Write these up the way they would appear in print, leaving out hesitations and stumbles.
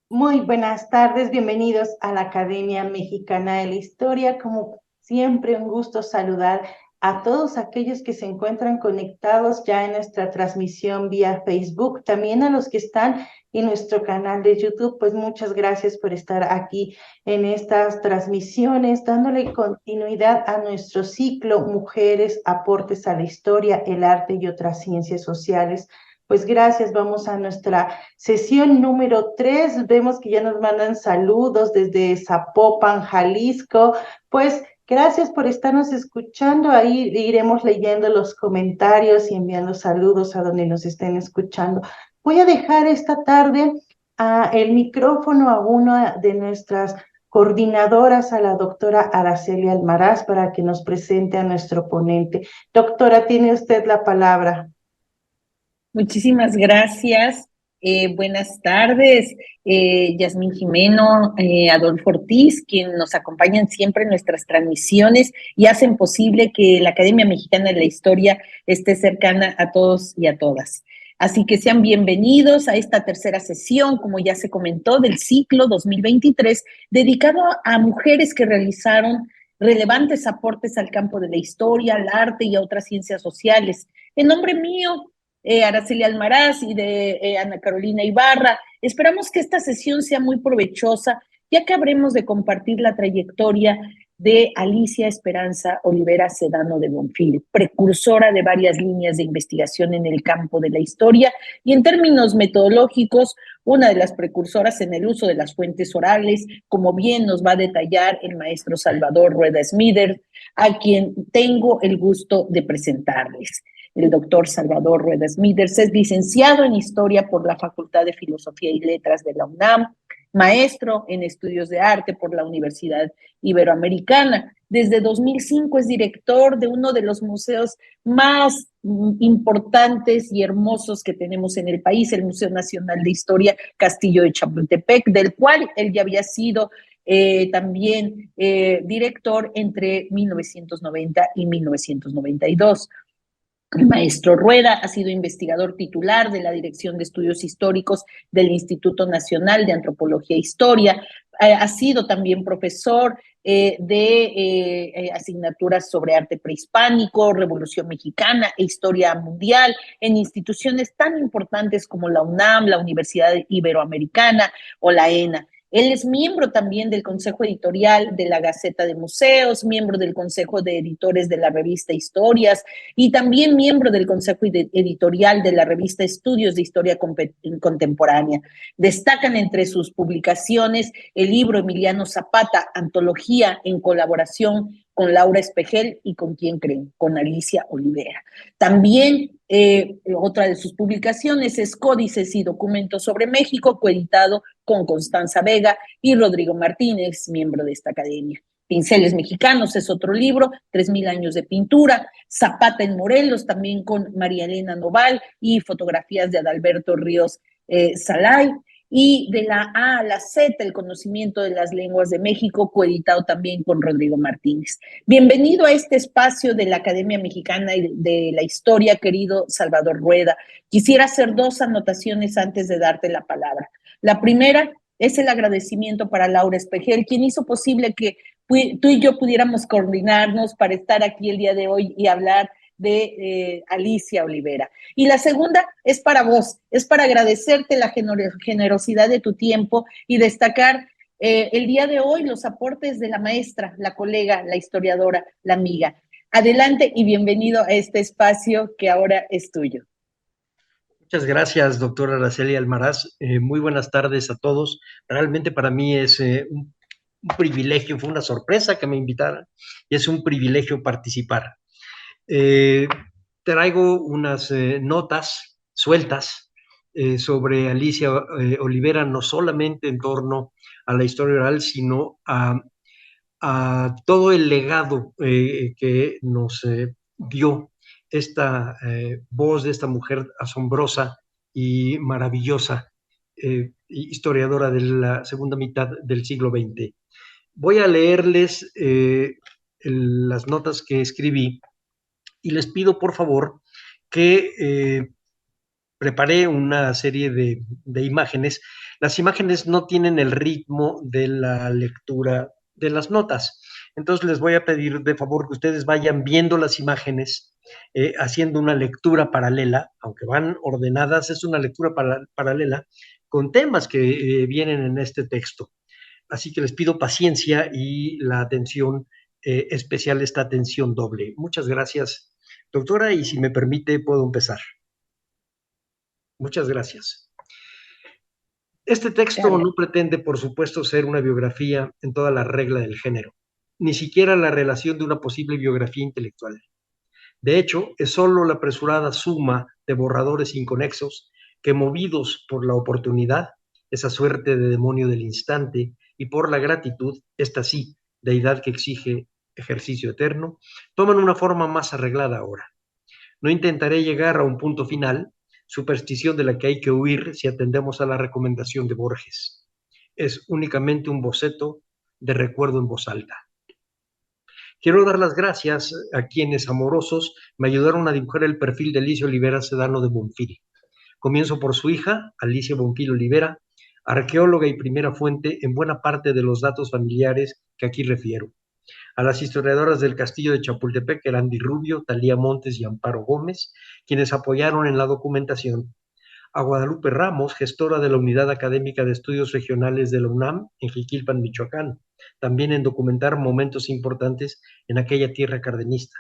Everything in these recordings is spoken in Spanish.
Muy buenas tardes, bienvenidos a la Academia Mexicana de la Historia. Como siempre, un gusto saludar a todos aquellos que se encuentran conectados ya en nuestra transmisión vía Facebook, también a los que están en nuestro canal de YouTube. Pues muchas gracias por estar aquí en estas transmisiones, dándole continuidad a nuestro ciclo Mujeres, aportes a la historia, el arte y otras ciencias sociales. Pues gracias, vamos a nuestra sesión número 3. Vemos que ya nos mandan saludos desde Zapopan, Jalisco. Pues gracias por estarnos escuchando. Ahí iremos leyendo los comentarios y enviando saludos a donde nos estén escuchando. Voy a dejar esta tarde el micrófono a una de nuestras coordinadoras, a la doctora Araceli Almaraz, para que nos presente a nuestro ponente. Doctora, tiene usted la palabra. Muchísimas gracias. Buenas tardes, Yasmín Jimeno, Adolfo Ortiz, quien nos acompañan siempre en nuestras transmisiones y hacen posible que la Academia Mexicana de la Historia esté cercana a todos y a todas. Así que sean bienvenidos a esta tercera sesión, como ya se comentó, del ciclo 2023, dedicado a mujeres que realizaron relevantes aportes al campo de la historia, al arte y a otras ciencias sociales. En nombre mío, Araceli Almaraz y de Ana Carolina Ibarra. Esperamos que esta sesión sea muy provechosa, ya que habremos de compartir la trayectoria de Alicia Esperanza Olivera Sedano de Bonfil, precursora de varias líneas de investigación en el campo de la historia y en términos metodológicos, una de las precursoras en el uso de las fuentes orales, como bien nos va a detallar el maestro Salvador Rueda Smider, a quien tengo el gusto de presentarles. El doctor Salvador Rueda Smithers es licenciado en Historia por la Facultad de Filosofía y Letras de la UNAM, maestro en Estudios de Arte por la Universidad Iberoamericana. Desde 2005 es director de uno de los museos más importantes y hermosos que tenemos en el país, el Museo Nacional de Historia Castillo de Chapultepec, del cual él ya había sido también director entre 1990 y 1992. El maestro Rueda ha sido investigador titular de la Dirección de Estudios Históricos del Instituto Nacional de Antropología e Historia. Ha sido también profesor de asignaturas sobre arte prehispánico, Revolución Mexicana e Historia Mundial en instituciones tan importantes como la UNAM, la Universidad Iberoamericana o la ENA. Él es miembro también del Consejo Editorial de la Gaceta de Museos, miembro del Consejo de Editores de la revista Historias y también miembro del Consejo Editorial de la revista Estudios de Historia Contemporánea. Destacan entre sus publicaciones el libro Emiliano Zapata, Antología en colaboración con Laura Espejel y ¿con quién creen? Con Alicia Olivera. También otra de sus publicaciones es Códices y Documentos sobre México, coeditado con Constanza Vega y Rodrigo Martínez, miembro de esta academia. Pinceles Mexicanos es otro libro, 3000 años de pintura, Zapata en Morelos, también con María Elena Noval y fotografías de Adalberto Ríos Salay, y de la A a la Z, el conocimiento de las lenguas de México, coeditado también con Rodrigo Martínez. Bienvenido a este espacio de la Academia Mexicana de la Historia, querido Salvador Rueda. Quisiera hacer dos anotaciones antes de darte la palabra. La primera es el agradecimiento para Laura Espejel, quien hizo posible que tú y yo pudiéramos coordinarnos para estar aquí el día de hoy y hablar de Alicia Olivera. Y la segunda es para vos, es para agradecerte la generosidad de tu tiempo y destacar el día de hoy los aportes de la maestra, la colega, la historiadora, la amiga. Adelante y bienvenido a este espacio que ahora es tuyo. Muchas gracias, doctora Araceli Almaraz. Muy buenas tardes a todos. Realmente para mí es un privilegio, fue una sorpresa que me invitaran y es un privilegio participar. Traigo unas notas sueltas sobre Alicia Olivera, no solamente en torno a la historia oral, sino a todo el legado que nos dio esta voz de esta mujer asombrosa y maravillosa historiadora de la segunda mitad del siglo XX. Voy a leerles las notas que escribí y les pido por favor que preparé una serie de imágenes. Las imágenes no tienen el ritmo de la lectura de las notas. Entonces les voy a pedir de favor que ustedes vayan viendo las imágenes, haciendo una lectura paralela, aunque van ordenadas, es una lectura paralela con temas que vienen en este texto. Así que les pido paciencia y la atención especial, esta atención doble. Muchas gracias, doctora, y si me permite, puedo empezar. Muchas gracias. Este texto no pretende, por supuesto, ser una biografía en toda la regla del género, ni siquiera la relación de una posible biografía intelectual. De hecho, es solo la apresurada suma de borradores inconexos que, movidos por la oportunidad, esa suerte de demonio del instante, y por la gratitud, esta sí, deidad que exige ejercicio eterno, toman una forma más arreglada ahora. No intentaré llegar a un punto final, superstición de la que hay que huir si atendemos a la recomendación de Borges. Es únicamente un boceto de recuerdo en voz alta. Quiero dar las gracias a quienes amorosos me ayudaron a dibujar el perfil de Alicia Olivera Sedano de Bonfil. Comienzo por su hija, Alicia Bonfil Olivera, arqueóloga y primera fuente en buena parte de los datos familiares que aquí refiero. A las historiadoras del Castillo de Chapultepec, Erandi Rubio, Talía Montes y Amparo Gómez, quienes apoyaron en la documentación. A Guadalupe Ramos, gestora de la Unidad Académica de Estudios Regionales de la UNAM, en Jiquilpan, Michoacán, también en documentar momentos importantes en aquella tierra cardenista.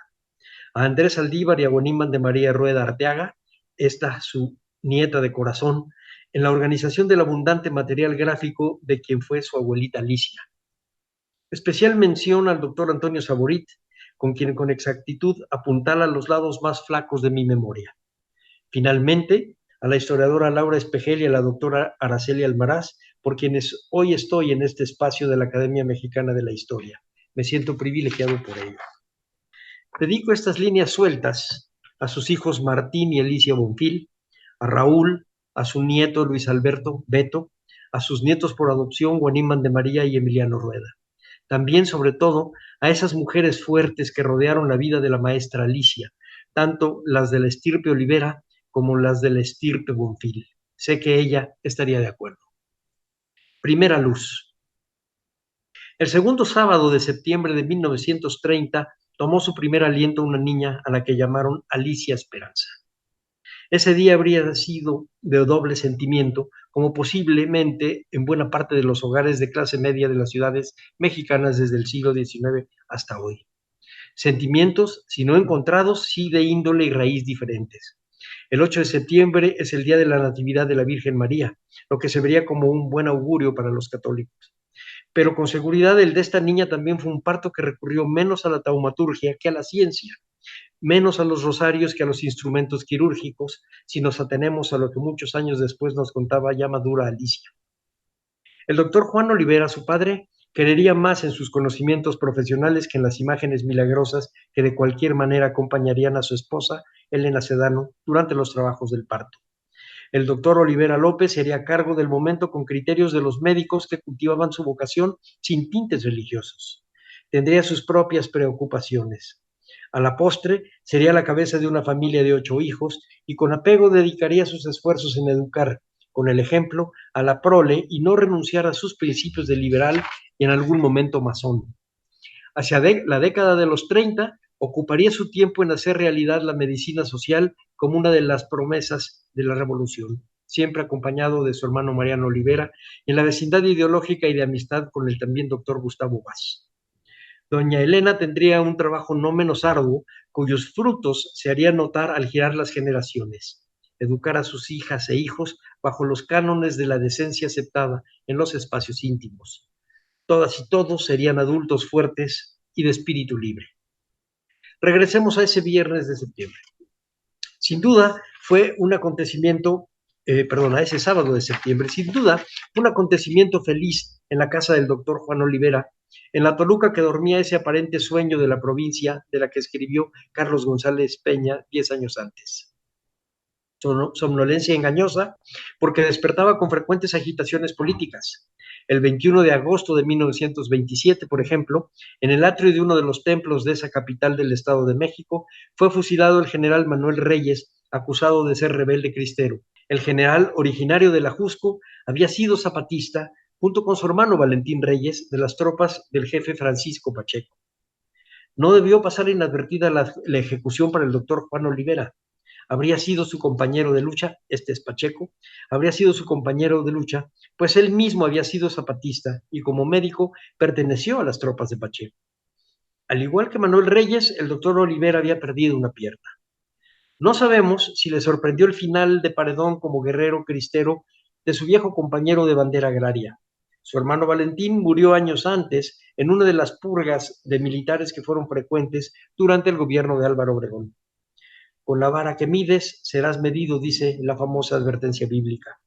A Andrés Aldívar y a Guaníman de María Rueda Arteaga, esta su nieta de corazón, en la organización del abundante material gráfico de quien fue su abuelita Alicia. Especial mención al doctor Antonio Saborit, con quien con exactitud apuntala los lados más flacos de mi memoria. Finalmente, a la historiadora Laura Espejel y a la doctora Araceli Almaraz, por quienes hoy estoy en este espacio de la Academia Mexicana de la Historia. Me siento privilegiado por ello. Dedico estas líneas sueltas a sus hijos Martín y Alicia Bonfil, a Raúl, a su nieto Luis Alberto Beto, a sus nietos por adopción Guaníman de María y Emiliano Rueda. También, sobre todo, a esas mujeres fuertes que rodearon la vida de la maestra Alicia, tanto las de la estirpe Olivera como las de la estirpe Bonfil. Sé que ella estaría de acuerdo. Primera luz. El segundo sábado de septiembre de 1930 tomó su primer aliento una niña a la que llamaron Alicia Esperanza. Ese día habría sido de doble sentimiento, como posiblemente en buena parte de los hogares de clase media de las ciudades mexicanas desde el siglo XIX hasta hoy. Sentimientos, si no encontrados, sí de índole y raíz diferentes. El 8 de septiembre es el día de la Natividad de la Virgen María, lo que se vería como un buen augurio para los católicos. Pero con seguridad el de esta niña también fue un parto que recurrió menos a la taumaturgia que a la ciencia, menos a los rosarios que a los instrumentos quirúrgicos, si nos atenemos a lo que muchos años después nos contaba ya madura Alicia. El doctor Juan Olivera, su padre, creería más en sus conocimientos profesionales que en las imágenes milagrosas que de cualquier manera acompañarían a su esposa, Elena Sedano, durante los trabajos del parto. El doctor Olivera López se haría cargo del momento con criterios de los médicos que cultivaban su vocación sin tintes religiosos. Tendría sus propias preocupaciones. A la postre, sería la cabeza de una familia de 8 hijos y con apego dedicaría sus esfuerzos en educar, con el ejemplo, a la prole y no renunciar a sus principios de liberal y en algún momento masón. Hacia la década de los 30, ocuparía su tiempo en hacer realidad la medicina social como una de las promesas de la revolución, siempre acompañado de su hermano Mariano Olivera, en la vecindad ideológica y de amistad con el también doctor Gustavo Vaz. Doña Elena tendría un trabajo no menos arduo, cuyos frutos se harían notar al girar las generaciones, educar a sus hijas e hijos bajo los cánones de la decencia aceptada en los espacios íntimos. Todas y todos serían adultos fuertes y de espíritu libre. Regresemos a ese viernes de septiembre. Sin duda fue un acontecimiento, a ese sábado de septiembre, sin duda un acontecimiento feliz en la casa del doctor Juan Olivera, en la Toluca que dormía ese aparente sueño de la provincia de la que escribió Carlos González Peña 10 años antes. somnolencia engañosa, porque despertaba con frecuentes agitaciones políticas. El 21 de agosto de 1927, por ejemplo, en el atrio de uno de los templos de esa capital del Estado de México, fue fusilado el general Manuel Reyes, acusado de ser rebelde cristero. El general, originario de la Jusco, había sido zapatista, junto con su hermano Valentín Reyes, de las tropas del jefe Francisco Pacheco. No debió pasar inadvertida la ejecución para el doctor Juan Olivera. Habría sido su compañero de lucha, este es Pacheco, habría sido su compañero de lucha, pues él mismo había sido zapatista y como médico perteneció a las tropas de Pacheco. Al igual que Manuel Reyes, el doctor Olivera había perdido una pierna. No sabemos si le sorprendió el final de Paredón como guerrero cristero de su viejo compañero de bandera agraria. Su hermano Valentín murió años antes en una de las purgas de militares que fueron frecuentes durante el gobierno de Álvaro Obregón. Con la vara que mides serás medido, dice la famosa advertencia bíblica.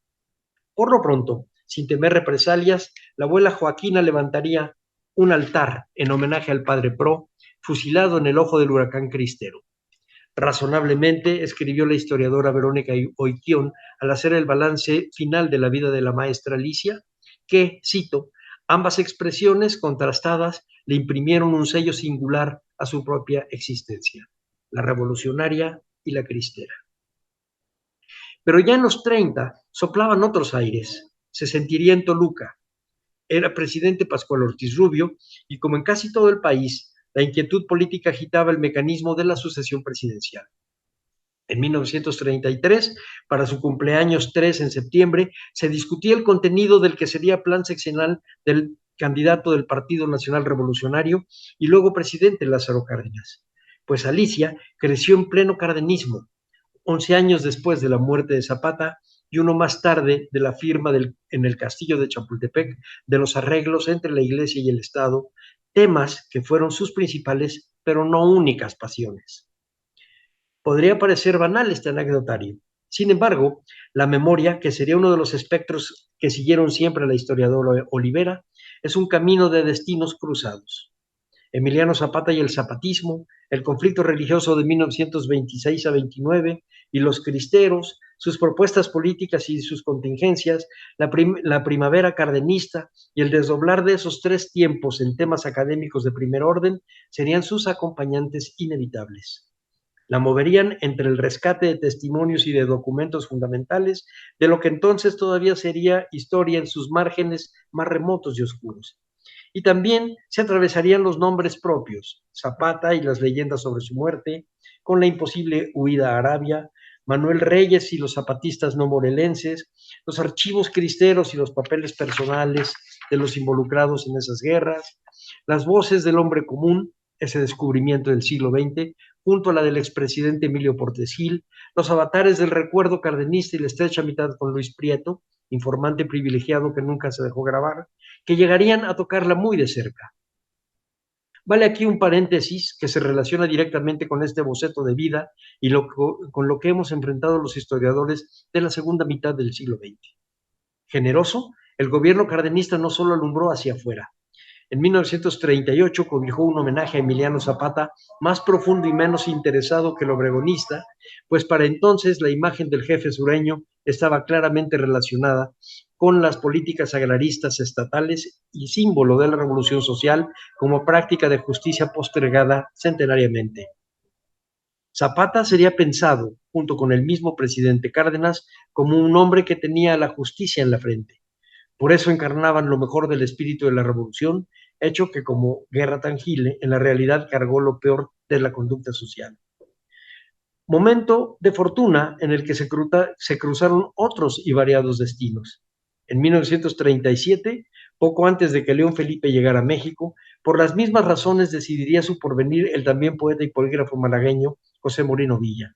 Por lo pronto, sin temer represalias, la abuela Joaquina levantaría un altar en homenaje al padre Pro, fusilado en el ojo del huracán cristero. Razonablemente, escribió la historiadora Verónica Oiquión al hacer el balance final de la vida de la maestra Alicia, que, cito, ambas expresiones contrastadas le imprimieron un sello singular a su propia existencia, la revolucionaria y la cristera. Pero ya en los 30 soplaban otros aires. Se sentiría en Toluca. Era presidente Pascual Ortiz Rubio y, como en casi todo el país, la inquietud política agitaba el mecanismo de la sucesión presidencial. En 1933, para su cumpleaños 3 en septiembre, se discutía el contenido del que sería plan seccional del candidato del Partido Nacional Revolucionario y luego presidente Lázaro Cárdenas. Pues Alicia creció en pleno cardenismo, 11 años después de la muerte de Zapata y uno más tarde de la firma en el castillo de Chapultepec de los arreglos entre la Iglesia y el Estado, temas que fueron sus principales pero no únicas pasiones. Podría parecer banal este anecdotario. Sin embargo, la memoria, que sería uno de los espectros que siguieron siempre a la historiadora Olivera, es un camino de destinos cruzados. Emiliano Zapata y el zapatismo, el conflicto religioso de 1926 a 29 y los cristeros, sus propuestas políticas y sus contingencias, la primavera cardenista y el desdoblar de esos tres tiempos en temas académicos de primer orden serían sus acompañantes inevitables. La moverían entre el rescate de testimonios y de documentos fundamentales de lo que entonces todavía sería historia en sus márgenes más remotos y oscuros. Y también se atravesarían los nombres propios, Zapata y las leyendas sobre su muerte, con la imposible huida a Arabia, Manuel Reyes y los zapatistas no morelenses, los archivos cristeros y los papeles personales de los involucrados en esas guerras, las voces del hombre común, ese descubrimiento del siglo XX, junto a la del expresidente Emilio Portes Gil, los avatares del recuerdo cardenista y la estrecha amistad con Luis Prieto, informante privilegiado que nunca se dejó grabar, que llegarían a tocarla muy de cerca. Vale aquí un paréntesis que se relaciona directamente con este boceto de vida y con lo que hemos enfrentado los historiadores de la segunda mitad del siglo XX. Generoso, el gobierno cardenista no solo alumbró hacia afuera. En 1938 cobijó un homenaje a Emiliano Zapata más profundo y menos interesado que el obregonista, pues para entonces la imagen del jefe sureño estaba claramente relacionada con las políticas agraristas estatales y símbolo de la revolución social como práctica de justicia postergada centenariamente. Zapata sería pensado, junto con el mismo presidente Cárdenas, como un hombre que tenía la justicia en la frente. Por eso encarnaban lo mejor del espíritu de la revolución, hecho que como guerra tangible, en la realidad cargó lo peor de la conducta social. Momento de fortuna en el que se cruzaron otros y variados destinos. En 1937, poco antes de que León Felipe llegara a México, por las mismas razones decidiría su porvenir el también poeta y polígrafo malagueño José Moreno Villa.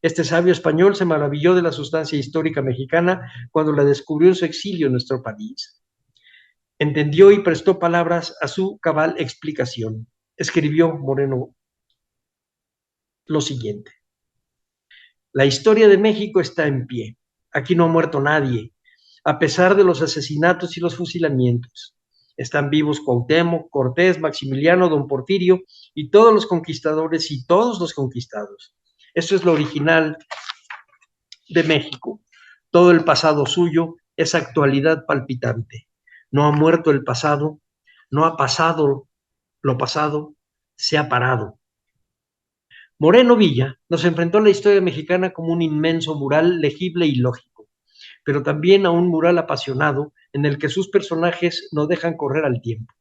Este sabio español se maravilló de la sustancia histórica mexicana cuando la descubrió en su exilio en nuestro país. Entendió y prestó palabras a su cabal explicación. Escribió Moreno lo siguiente: la historia de México está en pie. Aquí no ha muerto nadie, a pesar de los asesinatos y los fusilamientos. Están vivos Cuauhtémoc, Cortés, Maximiliano, Don Porfirio y todos los conquistadores y todos los conquistados. Esto es lo original de México. Todo el pasado suyo es actualidad palpitante. No ha muerto el pasado, no ha pasado lo pasado, se ha parado. Moreno Villa nos enfrentó a la historia mexicana como un inmenso mural legible y lógico, pero también a un mural apasionado en el que sus personajes no dejan correr al tiempo.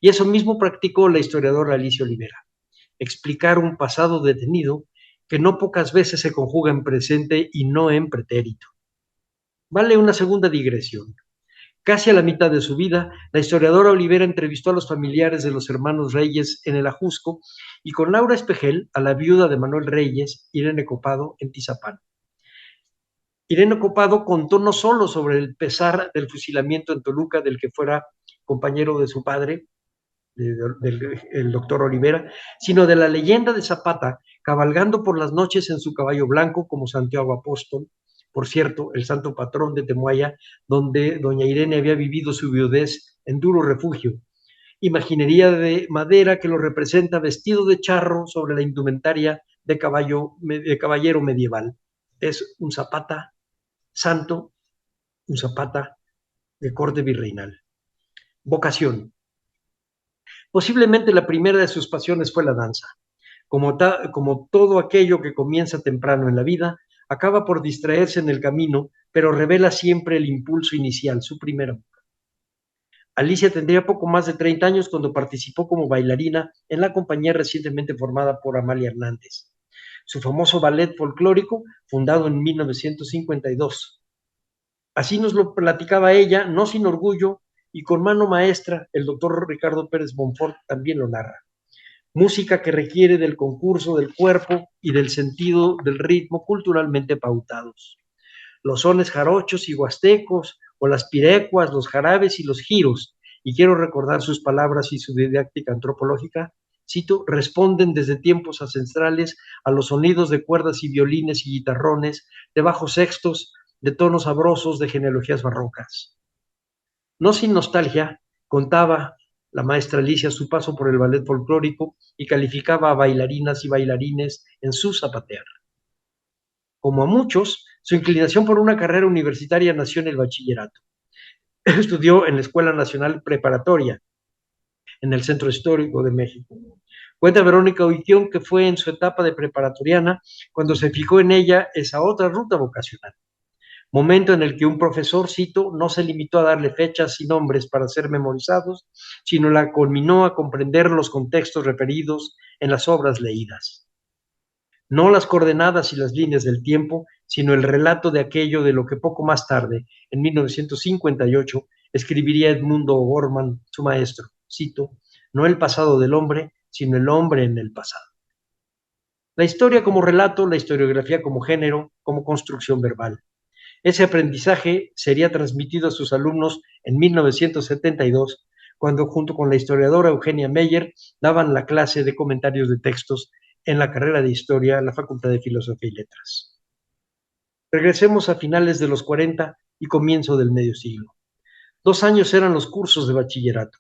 Y eso mismo practicó la historiadora Alicia Olivera, explicar un pasado detenido que no pocas veces se conjuga en presente y no en pretérito. Vale una segunda digresión. Casi a la mitad de su vida, la historiadora Olivera entrevistó a los familiares de los hermanos Reyes en el Ajusco y con Laura Espejel a la viuda de Manuel Reyes, Irene Copado, en Tizapán. Irene Copado contó no solo sobre el pesar del fusilamiento en Toluca del que fuera compañero de su padre, del doctor Olivera, sino de la leyenda de Zapata cabalgando por las noches en su caballo blanco como Santiago Apóstol, por cierto, el santo patrón de Temuaya, donde doña Irene había vivido su viudez en duro refugio. Imaginería de madera que lo representa vestido de charro sobre la indumentaria de caballero medieval. Es un Zapata santo, un Zapata de corte virreinal. Vocación. Posiblemente la primera de sus pasiones fue la danza. Como todo aquello que comienza temprano en la vida, acaba por distraerse en el camino, pero revela siempre el impulso inicial, su primer amor. Alicia tendría poco más de 30 años cuando participó como bailarina en la compañía recientemente formada por Amalia Hernández. Su famoso ballet folclórico, fundado en 1952. Así nos lo platicaba ella, no sin orgullo, y con mano maestra, el doctor Ricardo Pérez Bonfort también lo narra. Música que requiere del concurso del cuerpo y del sentido del ritmo culturalmente pautados. Los sones jarochos y huastecos, o las pirecuas, los jarabes y los giros, y quiero recordar sus palabras y su didáctica antropológica, cito, responden desde tiempos ancestrales a los sonidos de cuerdas y violines y guitarrones, de bajos sextos, de tonos sabrosos de genealogías barrocas. No sin nostalgia, contaba la maestra Alicia su paso por el ballet folclórico y calificaba a bailarinas y bailarines en su zapatear. Como a muchos, su inclinación por una carrera universitaria nació en el bachillerato. Estudió en la Escuela Nacional Preparatoria, en el Centro Histórico de México. Cuenta Verónica Oiquión que fue en su etapa de preparatoriana cuando se fijó en ella esa otra ruta vocacional. Momento en el que un profesor, cito, no se limitó a darle fechas y nombres para ser memorizados, sino la culminó a comprender los contextos referidos en las obras leídas. No las coordenadas y las líneas del tiempo, sino el relato de aquello de lo que poco más tarde, en 1958, escribiría Edmundo O'Gorman, su maestro, cito, no el pasado del hombre, sino el hombre en el pasado. La historia como relato, la historiografía como género, como construcción verbal. Ese aprendizaje sería transmitido a sus alumnos en 1972, cuando junto con la historiadora Eugenia Meyer daban la clase de comentarios de textos en la carrera de Historia en la Facultad de Filosofía y Letras. Regresemos a finales de los 40 y comienzo del medio siglo. 2 años eran los cursos de bachillerato.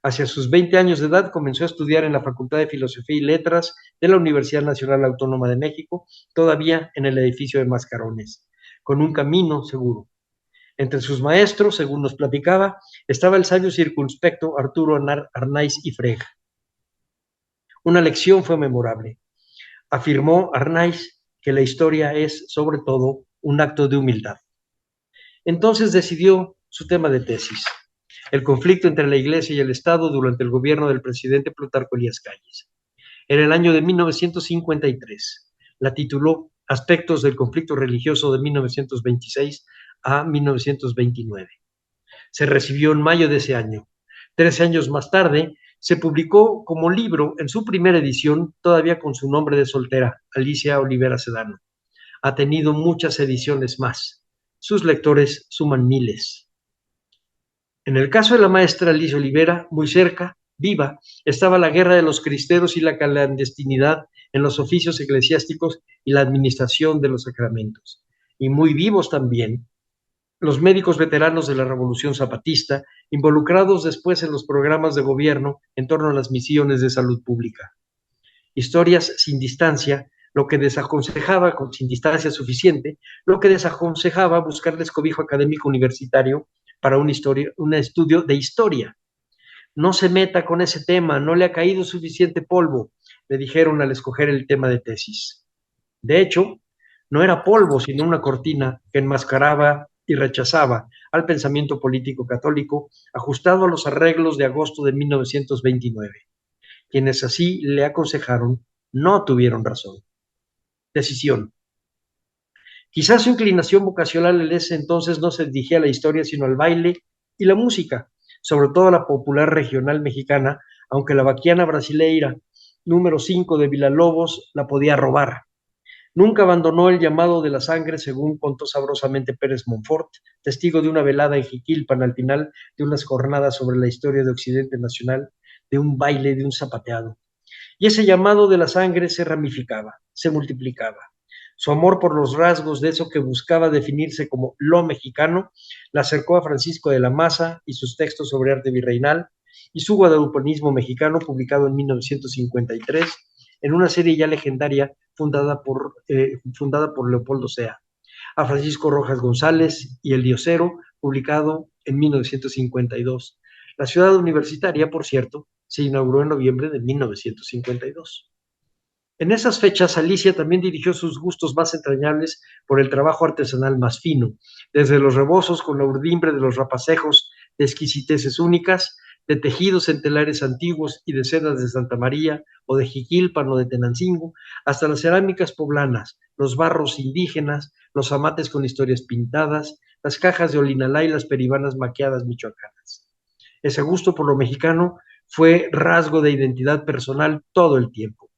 Hacia sus 20 años de edad comenzó a estudiar en la Facultad de Filosofía y Letras de la Universidad Nacional Autónoma de México, todavía en el edificio de Mascarones, con un camino seguro. Entre sus maestros, según nos platicaba, estaba el sabio circunspecto Arturo Arnaiz y Frega. Una lección fue memorable. Afirmó Arnaiz que la historia es, sobre todo, un acto de humildad. Entonces decidió su tema de tesis, el conflicto entre la Iglesia y el Estado durante el gobierno del presidente Plutarco Elías Calles. En el año de 1953, la tituló Aspectos del conflicto religioso de 1926 a 1929. Se recibió en mayo de ese año. 13 años más tarde, se publicó como libro en su primera edición, todavía con su nombre de soltera, Alicia Olivera Sedano. Ha tenido muchas ediciones más. Sus lectores suman miles. En el caso de la maestra Alicia Olivera, muy cerca, viva, estaba la guerra de los cristeros y la clandestinidad en los oficios eclesiásticos y la administración de los sacramentos. Y muy vivos también los médicos veteranos de la Revolución Zapatista, involucrados después en los programas de gobierno en torno a las misiones de salud pública. Historias sin distancia, lo que desaconsejaba, sin distancia suficiente, lo que desaconsejaba buscarles cobijo académico universitario para un estudio de historia. No se meta con ese tema, no le ha caído suficiente polvo, le dijeron al escoger el tema de tesis. De hecho, no era polvo, sino una cortina que enmascaraba y rechazaba al pensamiento político católico ajustado a los arreglos de agosto de 1929. Quienes así le aconsejaron no tuvieron razón. Decisión. Quizás su inclinación vocacional en ese entonces no se dirigía a la historia, sino al baile y la música, sobre todo la popular regional mexicana, aunque la vaquiana brasileira número 5 de Villalobos la podía robar. Nunca abandonó el llamado de la sangre, según contó sabrosamente Pérez Monfort, testigo de una velada en Jiquilpan al final de unas jornadas sobre la historia de Occidente Nacional, de un baile, de un zapateado. Y ese llamado de la sangre se ramificaba, se multiplicaba. Su amor por los rasgos de eso que buscaba definirse como lo mexicano la acercó a Francisco de la Maza y sus textos sobre arte virreinal y su guadalupanismo mexicano, publicado en 1953, en una serie ya legendaria fundada por Leopoldo Sea, a Francisco Rojas González y El Diosero, publicado en 1952. La ciudad universitaria, por cierto, se inauguró en noviembre de 1952. En esas fechas, Alicia también dirigió sus gustos más entrañables por el trabajo artesanal más fino, desde los rebozos con la urdimbre de los rapacejos de exquisiteces únicas, de tejidos en telares antiguos y de sedas de Santa María o de Jiquilpan o de Tenancingo, hasta las cerámicas poblanas, los barros indígenas, los amates con historias pintadas, las cajas de Olinalá y las peribanas maquiadas michoacanas. Ese gusto por lo mexicano fue rasgo de identidad personal todo el tiempo,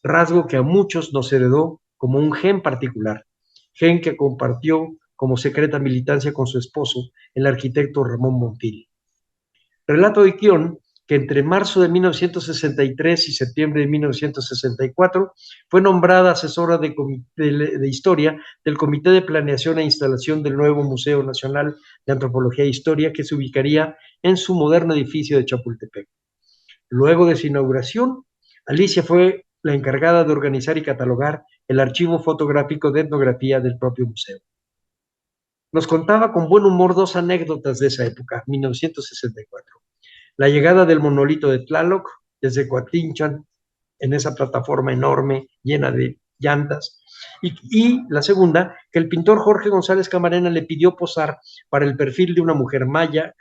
rasgo que a muchos nos heredó como un gen particular, gen que compartió como secreta militancia con su esposo, el arquitecto Ramón Montiel. Relato de guión que entre marzo de 1963 y septiembre de 1964 fue nombrada asesora de historia del Comité de Planeación e Instalación del nuevo Museo Nacional de Antropología e Historia, que se ubicaría en su moderno edificio de Chapultepec. Luego de su inauguración, Alicia fue la encargada de organizar y catalogar el archivo fotográfico de etnografía del propio museo. Nos contaba con buen humor dos anécdotas de esa época, 1964. La llegada del monolito de Tlaloc desde Coatinchan, en esa plataforma enorme llena de llantas, y la segunda, que el pintor Jorge González Camarena le pidió posar para el perfil de una mujer maya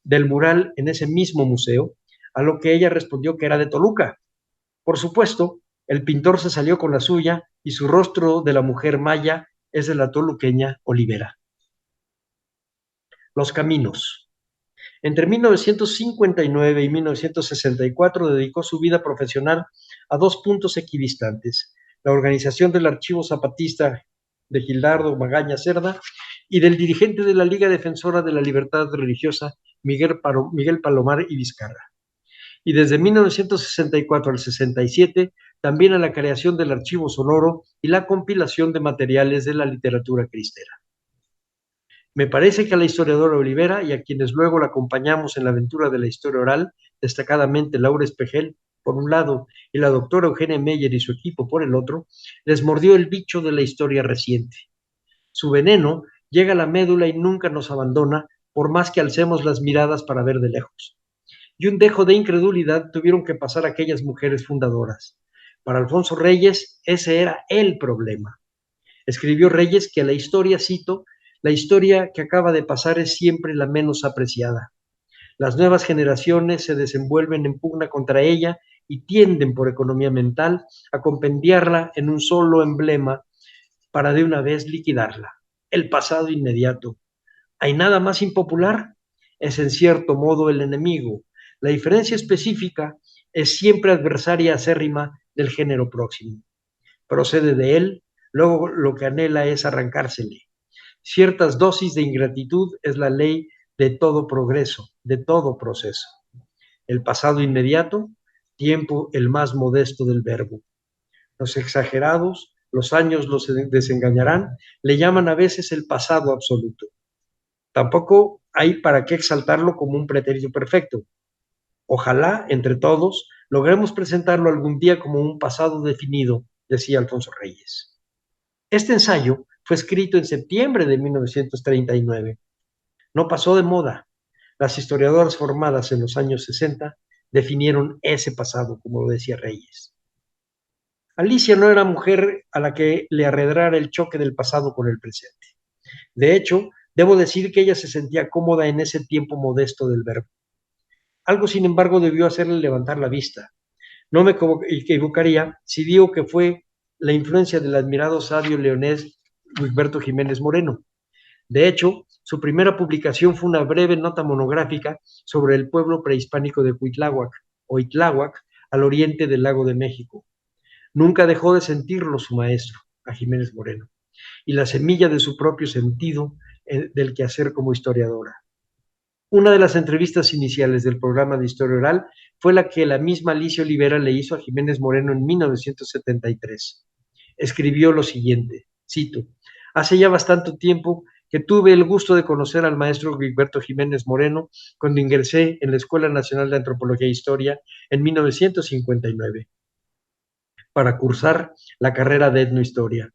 del mural en ese mismo museo, a lo que ella respondió que era de Toluca. Por supuesto, el pintor se salió con la suya y su rostro de la mujer maya es de la toluqueña Olivera. Los caminos. Entre 1959 y 1964 dedicó su vida profesional a dos puntos equidistantes: la organización del Archivo Zapatista de Gildardo Magaña Cerda y del dirigente de la Liga Defensora de la Libertad Religiosa, Miguel Palomar y Vizcarra. Y desde 1964 al 67, también a la creación del Archivo Sonoro y la compilación de materiales de la literatura cristera. Me parece que a la historiadora Olivera y a quienes luego la acompañamos en la aventura de la historia oral, destacadamente Laura Espejel, por un lado, y la doctora Eugenia Meyer y su equipo por el otro, les mordió el bicho de la historia reciente. Su veneno llega a la médula y nunca nos abandona, por más que alcemos las miradas para ver de lejos. Y un dejo de incredulidad tuvieron que pasar aquellas mujeres fundadoras. Para Alfonso Reyes, ese era el problema. Escribió Reyes que a la historia, cito, la historia que acaba de pasar es siempre la menos apreciada. Las nuevas generaciones se desenvuelven en pugna contra ella y tienden, por economía mental, a compendiarla en un solo emblema para de una vez liquidarla: el pasado inmediato. ¿Hay nada más impopular? Es en cierto modo el enemigo. La diferencia específica es siempre adversaria acérrima del género próximo. Procede de él, luego lo que anhela es arrancársele. Ciertas dosis de ingratitud es la ley de todo progreso, de todo proceso. El pasado inmediato, tiempo el más modesto del verbo. Los exagerados, los años los desengañarán, le llaman a veces el pasado absoluto. Tampoco hay para qué exaltarlo como un pretérito perfecto. Ojalá, entre todos, logremos presentarlo algún día como un pasado definido, decía Alfonso Reyes. Este ensayo fue escrito en septiembre de 1939. No pasó de moda. Las historiadoras formadas en los años 60 definieron ese pasado, como lo decía Reyes. Alicia no era mujer a la que le arredrara el choque del pasado con el presente. De hecho, debo decir que ella se sentía cómoda en ese tiempo modesto del verbo. Algo, sin embargo, debió hacerle levantar la vista. No me equivocaría si digo que fue la influencia del admirado sabio leonés Guiberto Jiménez Moreno. De hecho, su primera publicación fue una breve nota monográfica sobre el pueblo prehispánico de Cuitláhuac, o Itláhuac, al oriente del lago de México. Nunca dejó de sentirlo su maestro, a Jiménez Moreno, y la semilla de su propio sentido del quehacer como historiadora. Una de las entrevistas iniciales del programa de Historia Oral fue la que la misma Alicia Olivera le hizo a Jiménez Moreno en 1973. Escribió lo siguiente, cito: hace ya bastante tiempo que tuve el gusto de conocer al maestro Guiberto Jiménez Moreno cuando ingresé en la Escuela Nacional de Antropología e Historia en 1959 para cursar la carrera de etnohistoria.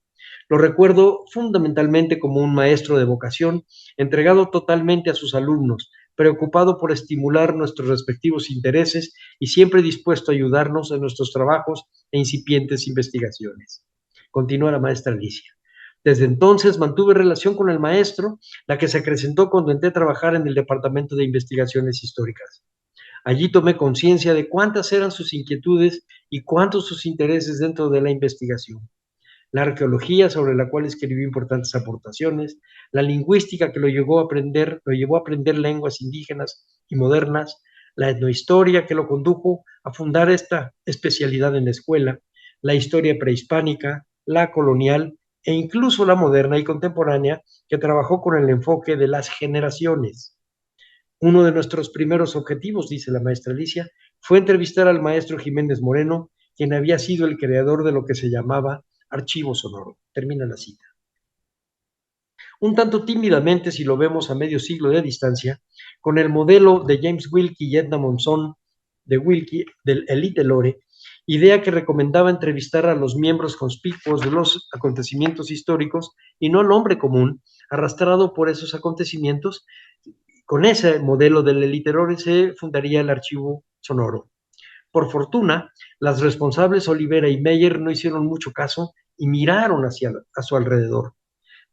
Lo recuerdo fundamentalmente como un maestro de vocación, entregado totalmente a sus alumnos, preocupado por estimular nuestros respectivos intereses y siempre dispuesto a ayudarnos en nuestros trabajos e incipientes investigaciones. Continúa la maestra Alicia. Desde entonces mantuve relación con el maestro, la que se acrecentó cuando entré a trabajar en el Departamento de Investigaciones Históricas. Allí tomé conciencia de cuántas eran sus inquietudes y cuántos sus intereses dentro de la investigación. La arqueología, sobre la cual escribió importantes aportaciones, la lingüística que lo llevó a aprender lenguas indígenas y modernas, la etnohistoria que lo condujo a fundar esta especialidad en la escuela, la historia prehispánica, la colonial e incluso la moderna y contemporánea, que trabajó con el enfoque de las generaciones. Uno de nuestros primeros objetivos, dice la maestra Alicia, fue entrevistar al maestro Jiménez Moreno, quien había sido el creador de lo que se llamaba archivo sonoro. Termina la cita. Un tanto tímidamente, si lo vemos a medio siglo de distancia, con el modelo de James Wilkie y Edna Monzón de Wilkie, del Elite Lore, idea que recomendaba entrevistar a los miembros conspicuos de los acontecimientos históricos y no al hombre común, arrastrado por esos acontecimientos. Con ese modelo del Elite Lore se fundaría el archivo sonoro. Por fortuna, las responsables Olivera y Meyer no hicieron mucho caso y miraron a su alrededor.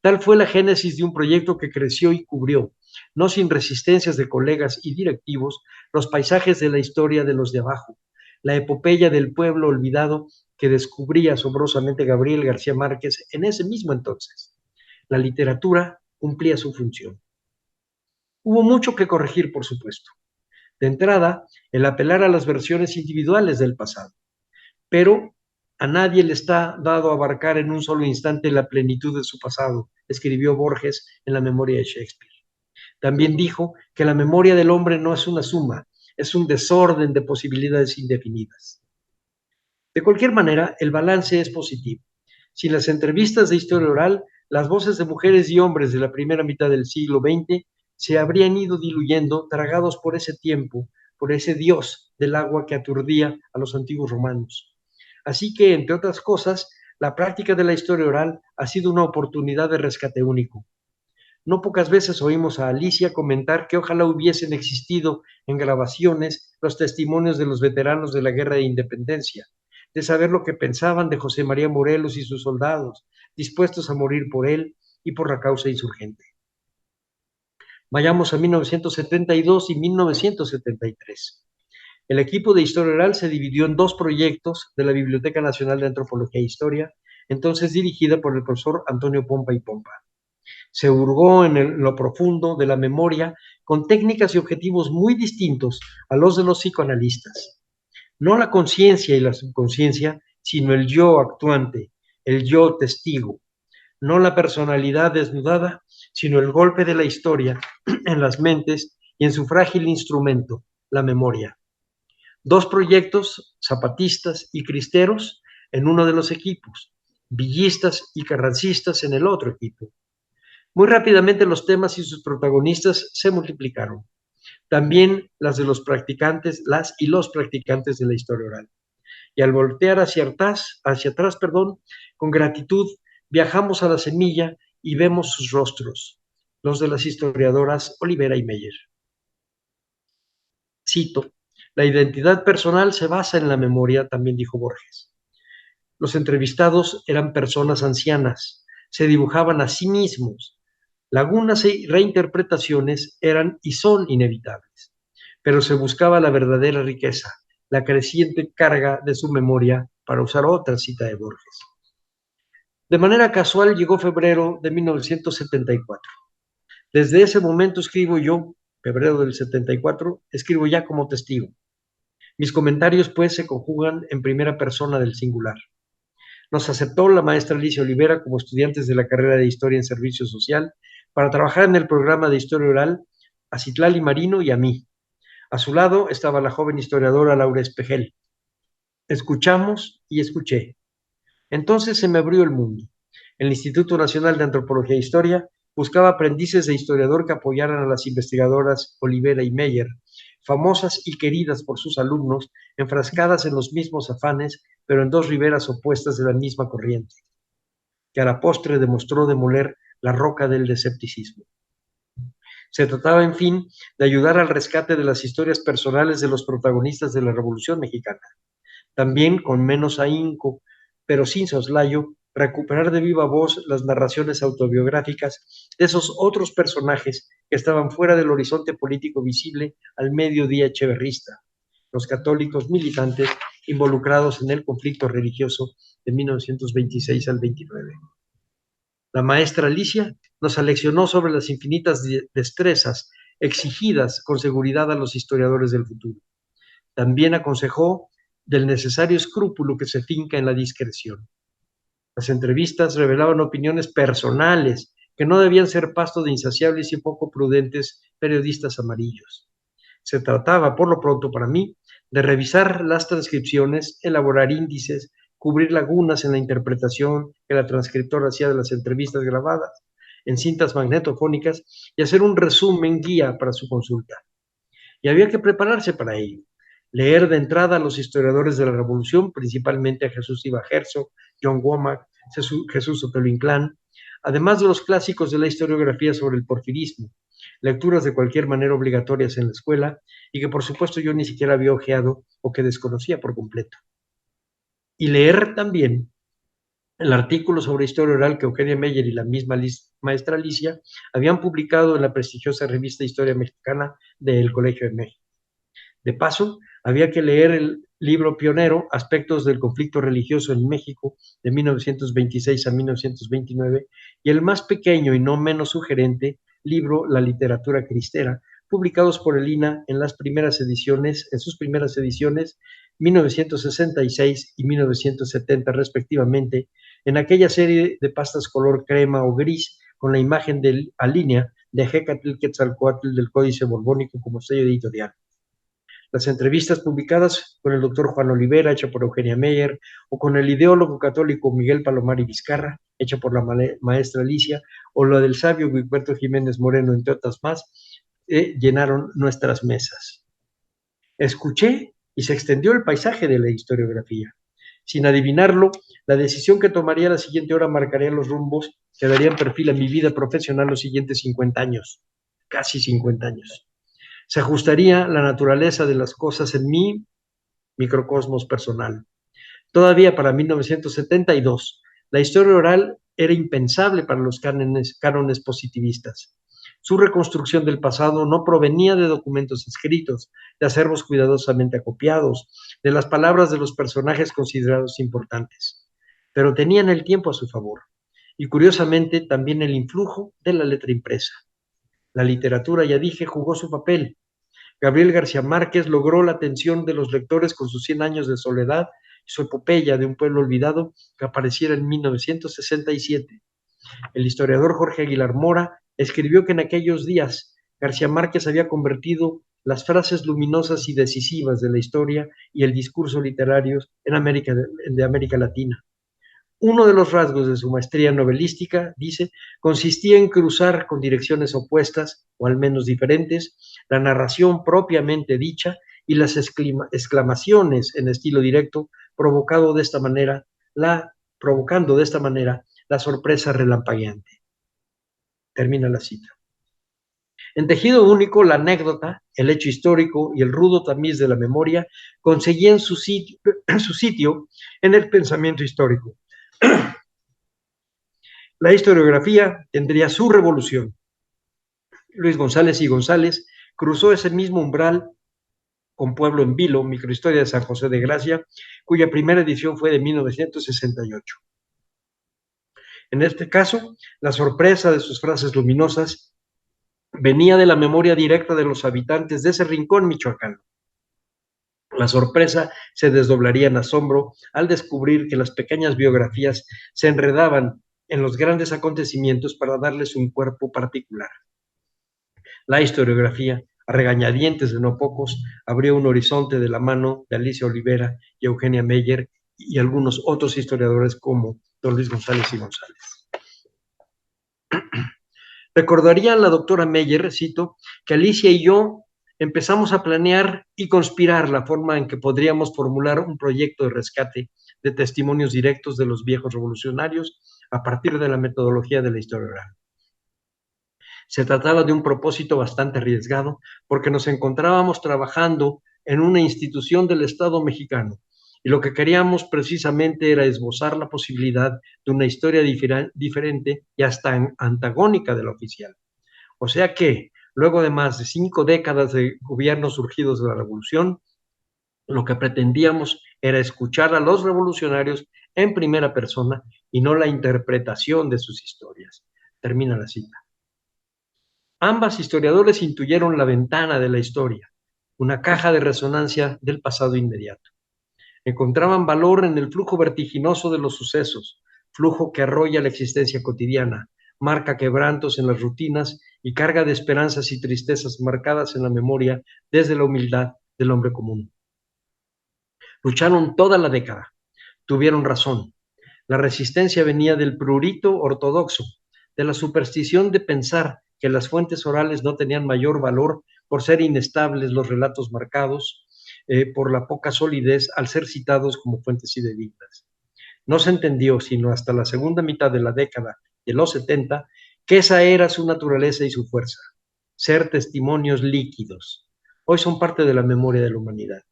Tal fue la génesis de un proyecto que creció y cubrió, no sin resistencias de colegas y directivos, los paisajes de la historia de los de abajo, la epopeya del pueblo olvidado que descubría asombrosamente Gabriel García Márquez en ese mismo entonces. La literatura cumplía su función. Hubo mucho que corregir, por supuesto. De entrada, el apelar a las versiones individuales del pasado. Pero a nadie le está dado abarcar en un solo instante la plenitud de su pasado, escribió Borges en La memoria de Shakespeare. También dijo que la memoria del hombre no es una suma, es un desorden de posibilidades indefinidas. De cualquier manera, el balance es positivo. Sin las entrevistas de historia oral, las voces de mujeres y hombres de la primera mitad del siglo XX se habrían ido diluyendo, tragados por ese tiempo, por ese dios del agua que aturdía a los antiguos romanos. Así que, entre otras cosas, la práctica de la historia oral ha sido una oportunidad de rescate único. No pocas veces oímos a Alicia comentar que ojalá hubiesen existido en grabaciones los testimonios de los veteranos de la Guerra de Independencia, de saber lo que pensaban de José María Morelos y sus soldados, dispuestos a morir por él y por la causa insurgente. Vayamos a 1972 y 1973. El equipo de Historia Oral se dividió en dos proyectos de la Biblioteca Nacional de Antropología e Historia, entonces dirigida por el profesor Antonio Pompa y Pompa. Se hurgó en lo profundo de la memoria con técnicas y objetivos muy distintos a los de los psicoanalistas. No la conciencia y la subconsciencia, sino el yo actuante, el yo testigo. No la personalidad desnudada, sino el golpe de la historia en las mentes y en su frágil instrumento, la memoria. Dos proyectos, zapatistas y cristeros, en uno de los equipos, villistas y carrancistas en el otro equipo. Muy rápidamente los temas y sus protagonistas se multiplicaron. También las y los practicantes de la historia oral. y al voltear hacia atrás, con gratitud, viajamos a la semilla y vemos sus rostros, los de las historiadoras Olivera y Meyer. Cito: la identidad personal se basa en la memoria, también dijo Borges. Los entrevistados eran personas ancianas, se dibujaban a sí mismos. Lagunas y reinterpretaciones eran y son inevitables, pero se buscaba la verdadera riqueza, la creciente carga de su memoria, para usar otra cita de Borges. De manera casual llegó febrero de 1974. Desde ese momento escribo yo, febrero del 74, escribo ya como testigo. Mis comentarios, pues, se conjugan en primera persona del singular. Nos aceptó la maestra Alicia Olivera como estudiantes de la carrera de Historia en Servicio Social para trabajar en el programa de Historia Oral a Citlali Marino y a mí. A su lado estaba la joven historiadora Laura Espejel. Escuchamos y escuché. Entonces se me abrió el mundo. El Instituto Nacional de Antropología e Historia buscaba aprendices de historiador que apoyaran a las investigadoras Olivera y Meyer, famosas y queridas por sus alumnos, enfrascadas en los mismos afanes, pero en dos riberas opuestas de la misma corriente, que a la postre demostró demoler la roca del escepticismo. Se trataba, en fin, de ayudar al rescate de las historias personales de los protagonistas de la Revolución Mexicana. También, con menos ahínco, pero sin soslayo, recuperar de viva voz las narraciones autobiográficas de esos otros personajes que estaban fuera del horizonte político visible al mediodía echeverrista, los católicos militantes involucrados en el conflicto religioso de 1926 al 29. La maestra Alicia nos aleccionó sobre las infinitas destrezas exigidas con seguridad a los historiadores del futuro. También aconsejó del necesario escrúpulo que se finca en la discreción. Las entrevistas revelaban opiniones personales que no debían ser pasto de insaciables y poco prudentes periodistas amarillos. Se trataba, por lo pronto para mí, de revisar las transcripciones, elaborar índices, cubrir lagunas en la interpretación que la transcriptora hacía de las entrevistas grabadas en cintas magnetofónicas y hacer un resumen guía para su consulta. Y había que prepararse para ello. Leer de entrada a los historiadores de la Revolución, principalmente a Jesús Iba Herzog, John Womack, Jesús Otelo Inclán, además de los clásicos de la historiografía sobre el porfirismo, lecturas de cualquier manera obligatorias en la escuela y que por supuesto yo ni siquiera había hojeado o que desconocía por completo. Y leer también el artículo sobre historia oral que Eugenia Meyer y la misma maestra Alicia habían publicado en la prestigiosa revista Historia Mexicana del Colegio de México. De paso, había que leer el libro pionero Aspectos del conflicto religioso en México de 1926 a 1929 y el más pequeño y no menos sugerente libro La literatura cristera, publicados por el INA en sus primeras ediciones, 1966 y 1970 respectivamente, en aquella serie de pastas color crema o gris con la imagen de Alinea de Hecatl Quetzalcóatl del Códice Borbónico como sello editorial. Las entrevistas publicadas con el doctor Juan Olivera, hecha por Eugenia Meyer, o con el ideólogo católico Miguel Palomar y Vizcarra, hecha por la maestra Alicia, o la del sabio Guiberto Jiménez Moreno, entre otras más, llenaron nuestras mesas. Escuché y se extendió el paisaje de la historiografía. Sin adivinarlo, la decisión que tomaría la siguiente hora marcaría los rumbos que darían perfil a mi vida profesional los siguientes 50 años, casi 50 años. Se ajustaría la naturaleza de las cosas en mi microcosmos personal. Todavía para 1972, la historia oral era impensable para los cánones positivistas. Su reconstrucción del pasado no provenía de documentos escritos, de acervos cuidadosamente acopiados, de las palabras de los personajes considerados importantes, pero tenían el tiempo a su favor, y curiosamente también el influjo de la letra impresa. La literatura, ya dije, jugó su papel. Gabriel García Márquez logró la atención de los lectores con sus 100 años de soledad y su epopeya de un pueblo olvidado que apareciera en 1967. El historiador Jorge Aguilar Mora escribió que en aquellos días García Márquez había convertido las frases luminosas y decisivas de la historia y el discurso literario de América Latina. Uno de los rasgos de su maestría novelística, dice, consistía en cruzar con direcciones opuestas, o al menos diferentes, la narración propiamente dicha y las exclamaciones en estilo directo provocando de esta manera la sorpresa relampagueante. Termina la cita. En tejido único, la anécdota, el hecho histórico y el rudo tamiz de la memoria conseguían su sitio en el pensamiento histórico. La historiografía tendría su revolución. Luis González y González cruzó ese mismo umbral con Pueblo en Vilo, microhistoria de San José de Gracia, cuya primera edición fue de 1968. En este caso, la sorpresa de sus frases luminosas venía de la memoria directa de los habitantes de ese rincón michoacano. La sorpresa se desdoblaría en asombro al descubrir que las pequeñas biografías se enredaban en los grandes acontecimientos para darles un cuerpo particular. La historiografía, a regañadientes de no pocos, abrió un horizonte de la mano de Alicia Olivera y Eugenia Meyer y algunos otros historiadores como don Luis González y González. Recordaría la doctora Meyer, cito, que Alicia y yo empezamos a planear y conspirar la forma en que podríamos formular un proyecto de rescate de testimonios directos de los viejos revolucionarios a partir de la metodología de la historia oral. Se trataba de un propósito bastante arriesgado porque nos encontrábamos trabajando en una institución del Estado mexicano y lo que queríamos precisamente era esbozar la posibilidad de una historia diferente y hasta antagónica de la oficial. O sea que, luego de más de 5 décadas de gobiernos surgidos de la revolución, lo que pretendíamos era escuchar a los revolucionarios en primera persona y no la interpretación de sus historias. Termina la cita. Ambas historiadores intuyeron la ventana de la historia, una caja de resonancia del pasado inmediato. Encontraban valor en el flujo vertiginoso de los sucesos, flujo que arrolla la existencia cotidiana, marca quebrantos en las rutinas y carga de esperanzas y tristezas marcadas en la memoria desde la humildad del hombre común. Lucharon toda la década, tuvieron razón. La resistencia venía del prurito ortodoxo, de la superstición de pensar que las fuentes orales no tenían mayor valor por ser inestables los relatos marcados, por la poca solidez al ser citados como fuentes fidedignas. No se entendió sino hasta la segunda mitad de la década de los 70 que esa era su naturaleza y su fuerza, ser testimonios líquidos. Hoy son parte de la memoria de la humanidad.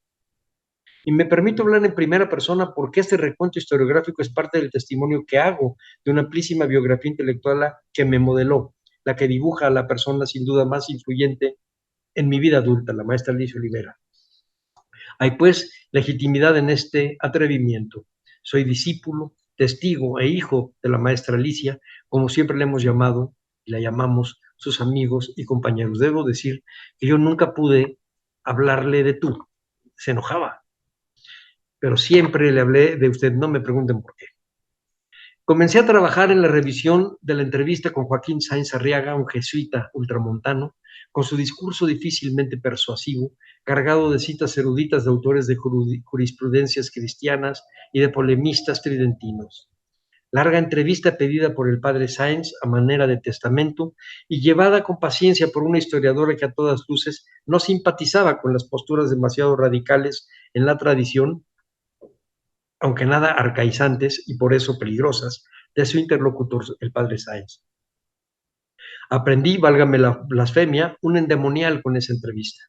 Y me permito hablar en primera persona porque este recuento historiográfico es parte del testimonio que hago de una amplísima biografía intelectual que me modeló, la que dibuja a la persona sin duda más influyente en mi vida adulta, la maestra Alicia Olivera. Hay pues legitimidad en este atrevimiento. Soy discípulo, testigo e hijo de la maestra Alicia, como siempre le hemos llamado y la llamamos sus amigos y compañeros. Debo decir que yo nunca pude hablarle de tú, se enojaba, pero siempre le hablé de usted, no me pregunten por qué. Comencé a trabajar en la revisión de la entrevista con Joaquín Sáenz Arriaga, un jesuita ultramontano, con su discurso difícilmente persuasivo, cargado de citas eruditas de autores de jurisprudencias cristianas y de polemistas tridentinos. Larga entrevista pedida por el padre Sáenz a manera de testamento y llevada con paciencia por una historiadora que a todas luces no simpatizaba con las posturas demasiado radicales en la tradición, aunque nada arcaizantes y por eso peligrosas, de su interlocutor, el padre Sáenz. Aprendí, válgame la blasfemia, un endemonial con esa entrevista.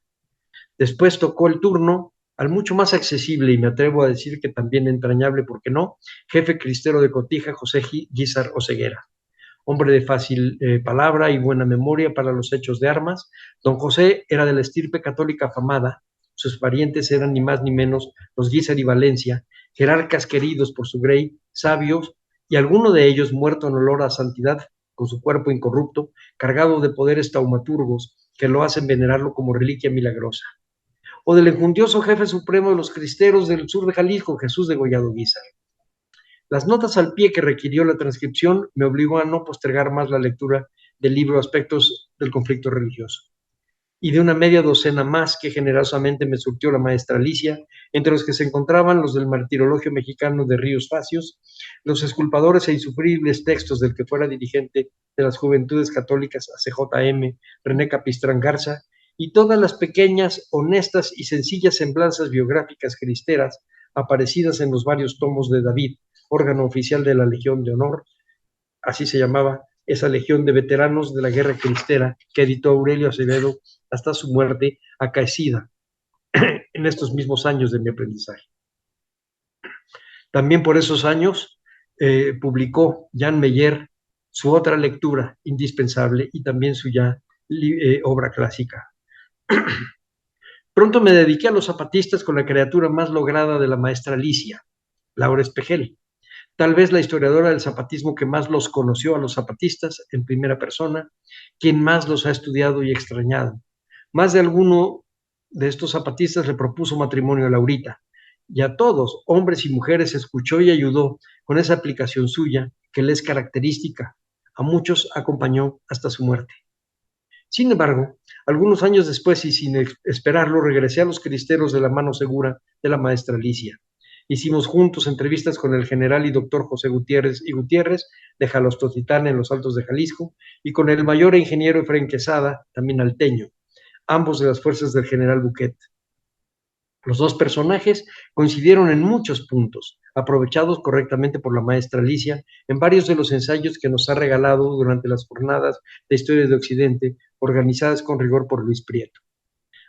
Después tocó el turno al mucho más accesible y me atrevo a decir que también entrañable, ¿por qué no?, jefe cristero de Cotija, José Guízar Oseguera. Hombre de fácil palabra y buena memoria para los hechos de armas, don José era de la estirpe católica afamada. Sus parientes eran ni más ni menos los Guízar y Valencia, jerarcas queridos por su grey, sabios, y alguno de ellos muerto en olor a santidad, con su cuerpo incorrupto, cargado de poderes taumaturgos que lo hacen venerarlo como reliquia milagrosa. O del enjundioso jefe supremo de los cristeros del sur de Jalisco, Jesús Degollado Guízar. Las notas al pie que requirió la transcripción me obligó a no postergar más la lectura del libro Aspectos del conflicto religioso, y de una media docena más que generosamente me surtió la maestra Alicia, entre los que se encontraban los del martirologio mexicano de Ríos Facios, los esculpadores e insufribles textos del que fuera dirigente de las Juventudes Católicas ACJM, René Capistrán Garza, y todas las pequeñas, honestas y sencillas semblanzas biográficas cristeras aparecidas en los varios tomos de David, órgano oficial de la Legión de Honor, así se llamaba esa legión de veteranos de la Guerra Cristera que editó Aurelio Acevedo hasta su muerte acaecida en estos mismos años de mi aprendizaje. También por esos años publicó Jan Meyer su otra lectura indispensable y también su ya obra clásica. Pronto me dediqué a los zapatistas con la criatura más lograda de la maestra Alicia, Laura Espejel, tal vez la historiadora del zapatismo que más los conoció a los zapatistas en primera persona, quien más los ha estudiado y extrañado. Más de alguno de estos zapatistas le propuso matrimonio a Laurita, y a todos, hombres y mujeres, escuchó y ayudó con esa aplicación suya que le es característica. A muchos acompañó hasta su muerte. Sin embargo, algunos años después y sin esperarlo, regresé a los cristeros de la mano segura de la maestra Alicia. Hicimos juntos entrevistas con el general y doctor José Gutiérrez de Jalostotitán en los Altos de Jalisco y con el mayor e ingeniero Efraín Quesada, también alteño, ambos de las fuerzas del general Buquet. Los dos personajes coincidieron en muchos puntos, aprovechados correctamente por la maestra Alicia en varios de los ensayos que nos ha regalado durante las jornadas de Historia de Occidente organizadas con rigor por Luis Prieto.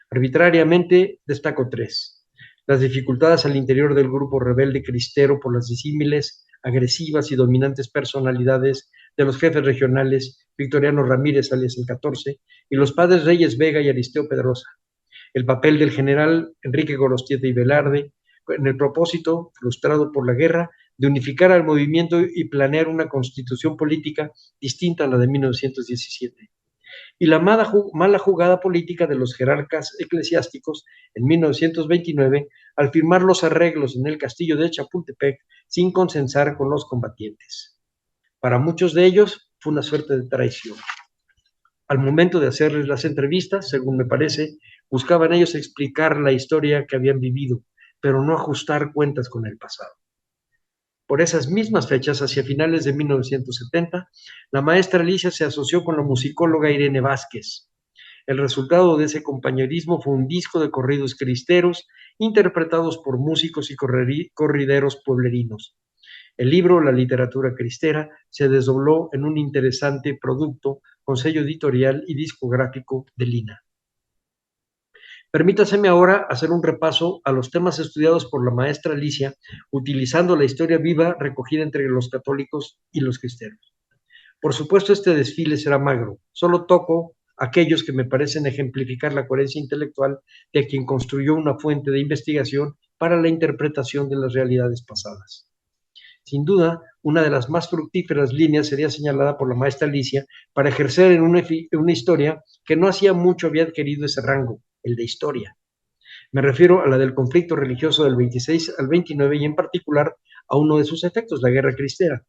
Arbitrariamente destaco tres: las dificultades al interior del grupo rebelde cristero por las disímiles, agresivas y dominantes personalidades de los jefes regionales Victoriano Ramírez, alias el 14, y los padres Reyes Vega y Aristeo Pedrosa. El papel del general Enrique Gorostieta y Velarde en el propósito, frustrado por la guerra, de unificar al movimiento y planear una constitución política distinta a la de 1917. Y la mala jugada política de los jerarcas eclesiásticos en 1929 al firmar los arreglos en el castillo de Chapultepec sin consensar con los combatientes. Para muchos de ellos fue una suerte de traición. Al momento de hacerles las entrevistas, según me parece, buscaban ellos explicar la historia que habían vivido, pero no ajustar cuentas con el pasado. Por esas mismas fechas, hacia finales de 1970, la maestra Alicia se asoció con la musicóloga Irene Vázquez. El resultado de ese compañerismo fue un disco de corridos cristeros interpretados por músicos y corrideros pueblerinos. El libro La literatura cristera se desdobló en un interesante producto con sello editorial y discográfico de Lina. Permítaseme ahora hacer un repaso a los temas estudiados por la maestra Alicia, utilizando la historia viva recogida entre los católicos y los cristeros. Por supuesto, este desfile será magro. Solo toco aquellos que me parecen ejemplificar la coherencia intelectual de quien construyó una fuente de investigación para la interpretación de las realidades pasadas. Sin duda, una de las más fructíferas líneas sería señalada por la maestra Alicia para ejercer en una historia que no hacía mucho había adquirido ese rango, el de historia. Me refiero a la del conflicto religioso del 26 al 29 y en particular a uno de sus efectos, la Guerra Cristera.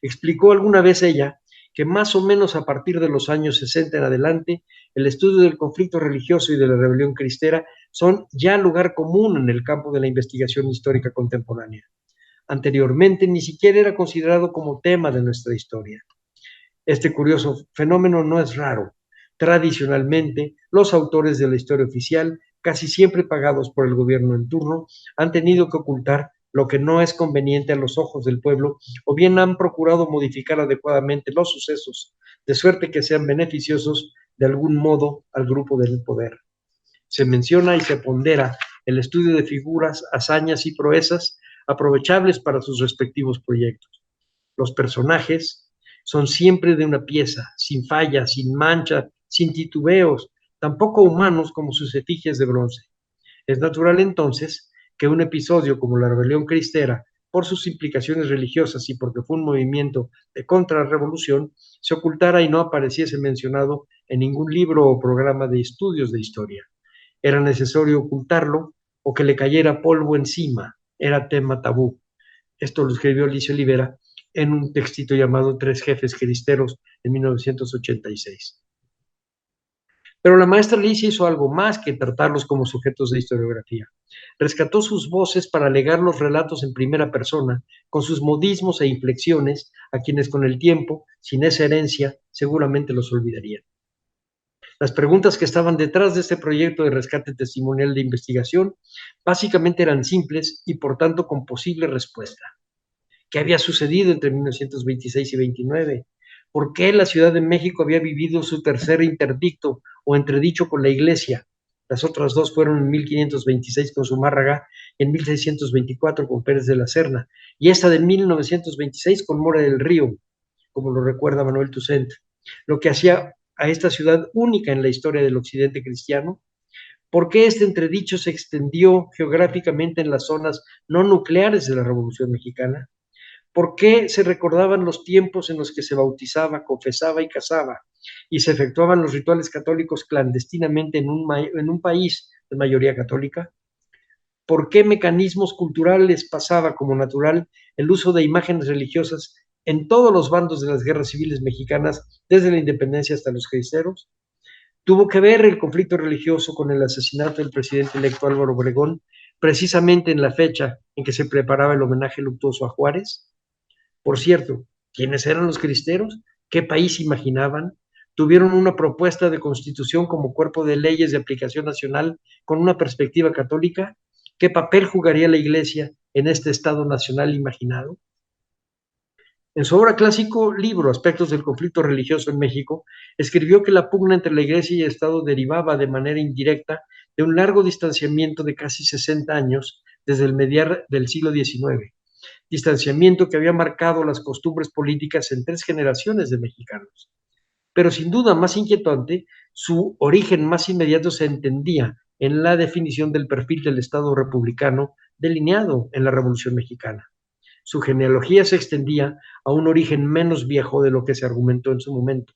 Explicó alguna vez ella que más o menos a partir de los años 60 en adelante, el estudio del conflicto religioso y de la rebelión cristera son ya lugar común en el campo de la investigación histórica contemporánea. Anteriormente ni siquiera era considerado como tema de nuestra historia. Este curioso fenómeno no es raro. Tradicionalmente, los autores de la historia oficial, casi siempre pagados por el gobierno en turno, han tenido que ocultar lo que no es conveniente a los ojos del pueblo, o bien han procurado modificar adecuadamente los sucesos, de suerte que sean beneficiosos de algún modo al grupo del poder. Se menciona y se pondera el estudio de figuras, hazañas y proezas aprovechables para sus respectivos proyectos. Los personajes son siempre de una pieza, sin falla, sin mancha, sin titubeos, tampoco humanos como sus efigies de bronce. Es natural entonces que un episodio como la rebelión cristera, por sus implicaciones religiosas y porque fue un movimiento de contrarrevolución, se ocultara y no apareciese mencionado en ningún libro o programa de estudios de historia. Era necesario ocultarlo o que le cayera polvo encima, era tema tabú. Esto lo escribió Alicia Olivera en un textito llamado Tres jefes cristeros en 1986. Pero la maestra Alicia hizo algo más que tratarlos como sujetos de historiografía. Rescató sus voces para legar los relatos en primera persona, con sus modismos e inflexiones, a quienes con el tiempo, sin esa herencia, seguramente los olvidarían. Las preguntas que estaban detrás de este proyecto de rescate testimonial de investigación básicamente eran simples y por tanto con posible respuesta. ¿Qué había sucedido entre 1926 y 29? ¿Por qué la Ciudad de México había vivido su tercer interdicto o entredicho con la Iglesia? Las otras dos fueron en 1526 con Zumárraga y en 1624 con Pérez de la Serna, y esta de 1926 con Mora del Río, como lo recuerda Manuel Toussaint, lo que hacía a esta ciudad única en la historia del occidente cristiano. ¿Por qué este entredicho se extendió geográficamente en las zonas no nucleares de la Revolución Mexicana? ¿Por qué se recordaban los tiempos en los que se bautizaba, confesaba y casaba y se efectuaban los rituales católicos clandestinamente en un país de mayoría católica? ¿Por qué mecanismos culturales pasaba como natural el uso de imágenes religiosas en todos los bandos de las guerras civiles mexicanas, desde la independencia hasta los cristeros? ¿Tuvo que ver el conflicto religioso con el asesinato del presidente electo Álvaro Obregón, precisamente en la fecha en que se preparaba el homenaje luctuoso a Juárez? Por cierto, ¿quiénes eran los cristeros? ¿Qué país imaginaban? ¿Tuvieron una propuesta de constitución como cuerpo de leyes de aplicación nacional con una perspectiva católica? ¿Qué papel jugaría la Iglesia en este Estado nacional imaginado? En su obra clásico libro Aspectos del conflicto religioso en México, escribió que la pugna entre la Iglesia y el Estado derivaba de manera indirecta de un largo distanciamiento de casi 60 años desde el mediar del siglo XIX, distanciamiento que había marcado las costumbres políticas en 3 generaciones de mexicanos. Pero sin duda más inquietante, su origen más inmediato se entendía en la definición del perfil del Estado republicano delineado en la Revolución Mexicana. Su genealogía se extendía a un origen menos viejo de lo que se argumentó en su momento.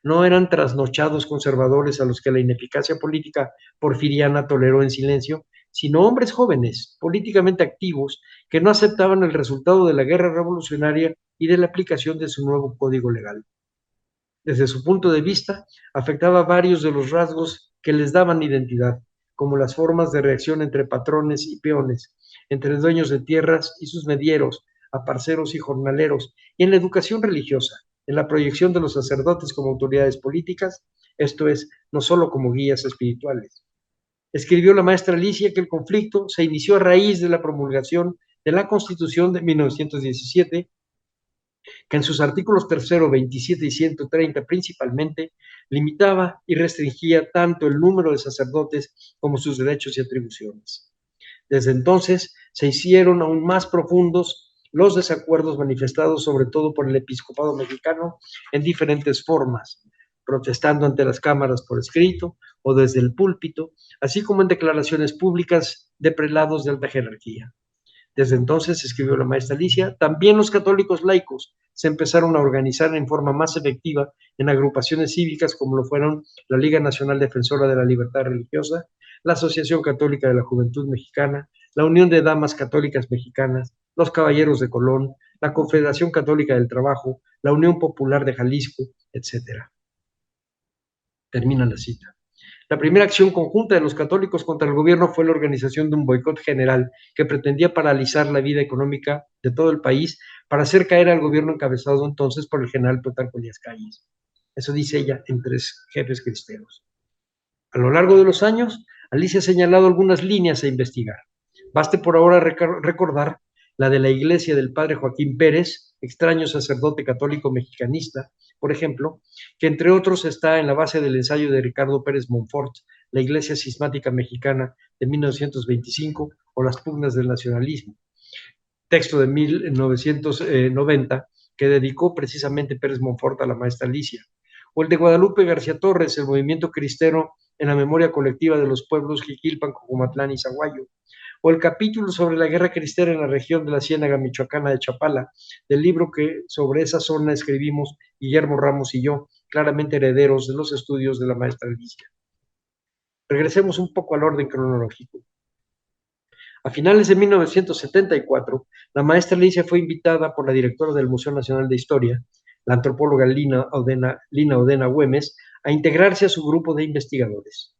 No eran trasnochados conservadores a los que la ineficacia política porfiriana toleró en silencio, sino hombres jóvenes, políticamente activos, que no aceptaban el resultado de la guerra revolucionaria y de la aplicación de su nuevo código legal. Desde su punto de vista, afectaba varios de los rasgos que les daban identidad, como las formas de reacción entre patrones y peones, entre dueños de tierras y sus medieros, aparceros y jornaleros, y en la educación religiosa, en la proyección de los sacerdotes como autoridades políticas, esto es, no solo como guías espirituales. Escribió la maestra Alicia que el conflicto se inició a raíz de la promulgación de la Constitución de 1917, que en sus artículos 3, 27 y 130 principalmente limitaba y restringía tanto el número de sacerdotes como sus derechos y atribuciones. Desde entonces se hicieron aún más profundos los desacuerdos manifestados sobre todo por el episcopado mexicano en diferentes formas, protestando ante las cámaras por escrito o desde el púlpito, así como en declaraciones públicas de prelados de alta jerarquía. Desde entonces, escribió la maestra Alicia, también los católicos laicos se empezaron a organizar en forma más efectiva en agrupaciones cívicas como lo fueron la Liga Nacional Defensora de la Libertad Religiosa, la Asociación Católica de la Juventud Mexicana, la Unión de Damas Católicas Mexicanas, los Caballeros de Colón, la Confederación Católica del Trabajo, la Unión Popular de Jalisco, etc. Termina la cita. La primera acción conjunta de los católicos contra el gobierno fue la organización de un boicot general que pretendía paralizar la vida económica de todo el país para hacer caer al gobierno encabezado entonces por el general Plutarco Elías Calles. Eso dice ella en 3 jefes cristeros. A lo largo de los años, Alicia ha señalado algunas líneas a investigar. Baste por ahora recordar la de la iglesia del padre Joaquín Pérez, extraño sacerdote católico mexicanista, por ejemplo, que entre otros está en la base del ensayo de Ricardo Pérez Monfort, La Iglesia Cismática Mexicana de 1925 o Las pugnas del nacionalismo, texto de 1990 que dedicó precisamente Pérez Monfort a la maestra Alicia, o el de Guadalupe García Torres, El movimiento cristero en la memoria colectiva de los pueblos Jiquilpan, Cojumatlán y Zaguayo, o el capítulo sobre la guerra cristera en la región de la Ciénaga Michoacana de Chapala, del libro que sobre esa zona escribimos Guillermo Ramos y yo, claramente herederos de los estudios de la maestra Alicia. Regresemos un poco al orden cronológico. A finales de 1974, la maestra Alicia fue invitada por la directora del Museo Nacional de Historia, la antropóloga Lina Odena Güemes, a integrarse a su grupo de investigadores.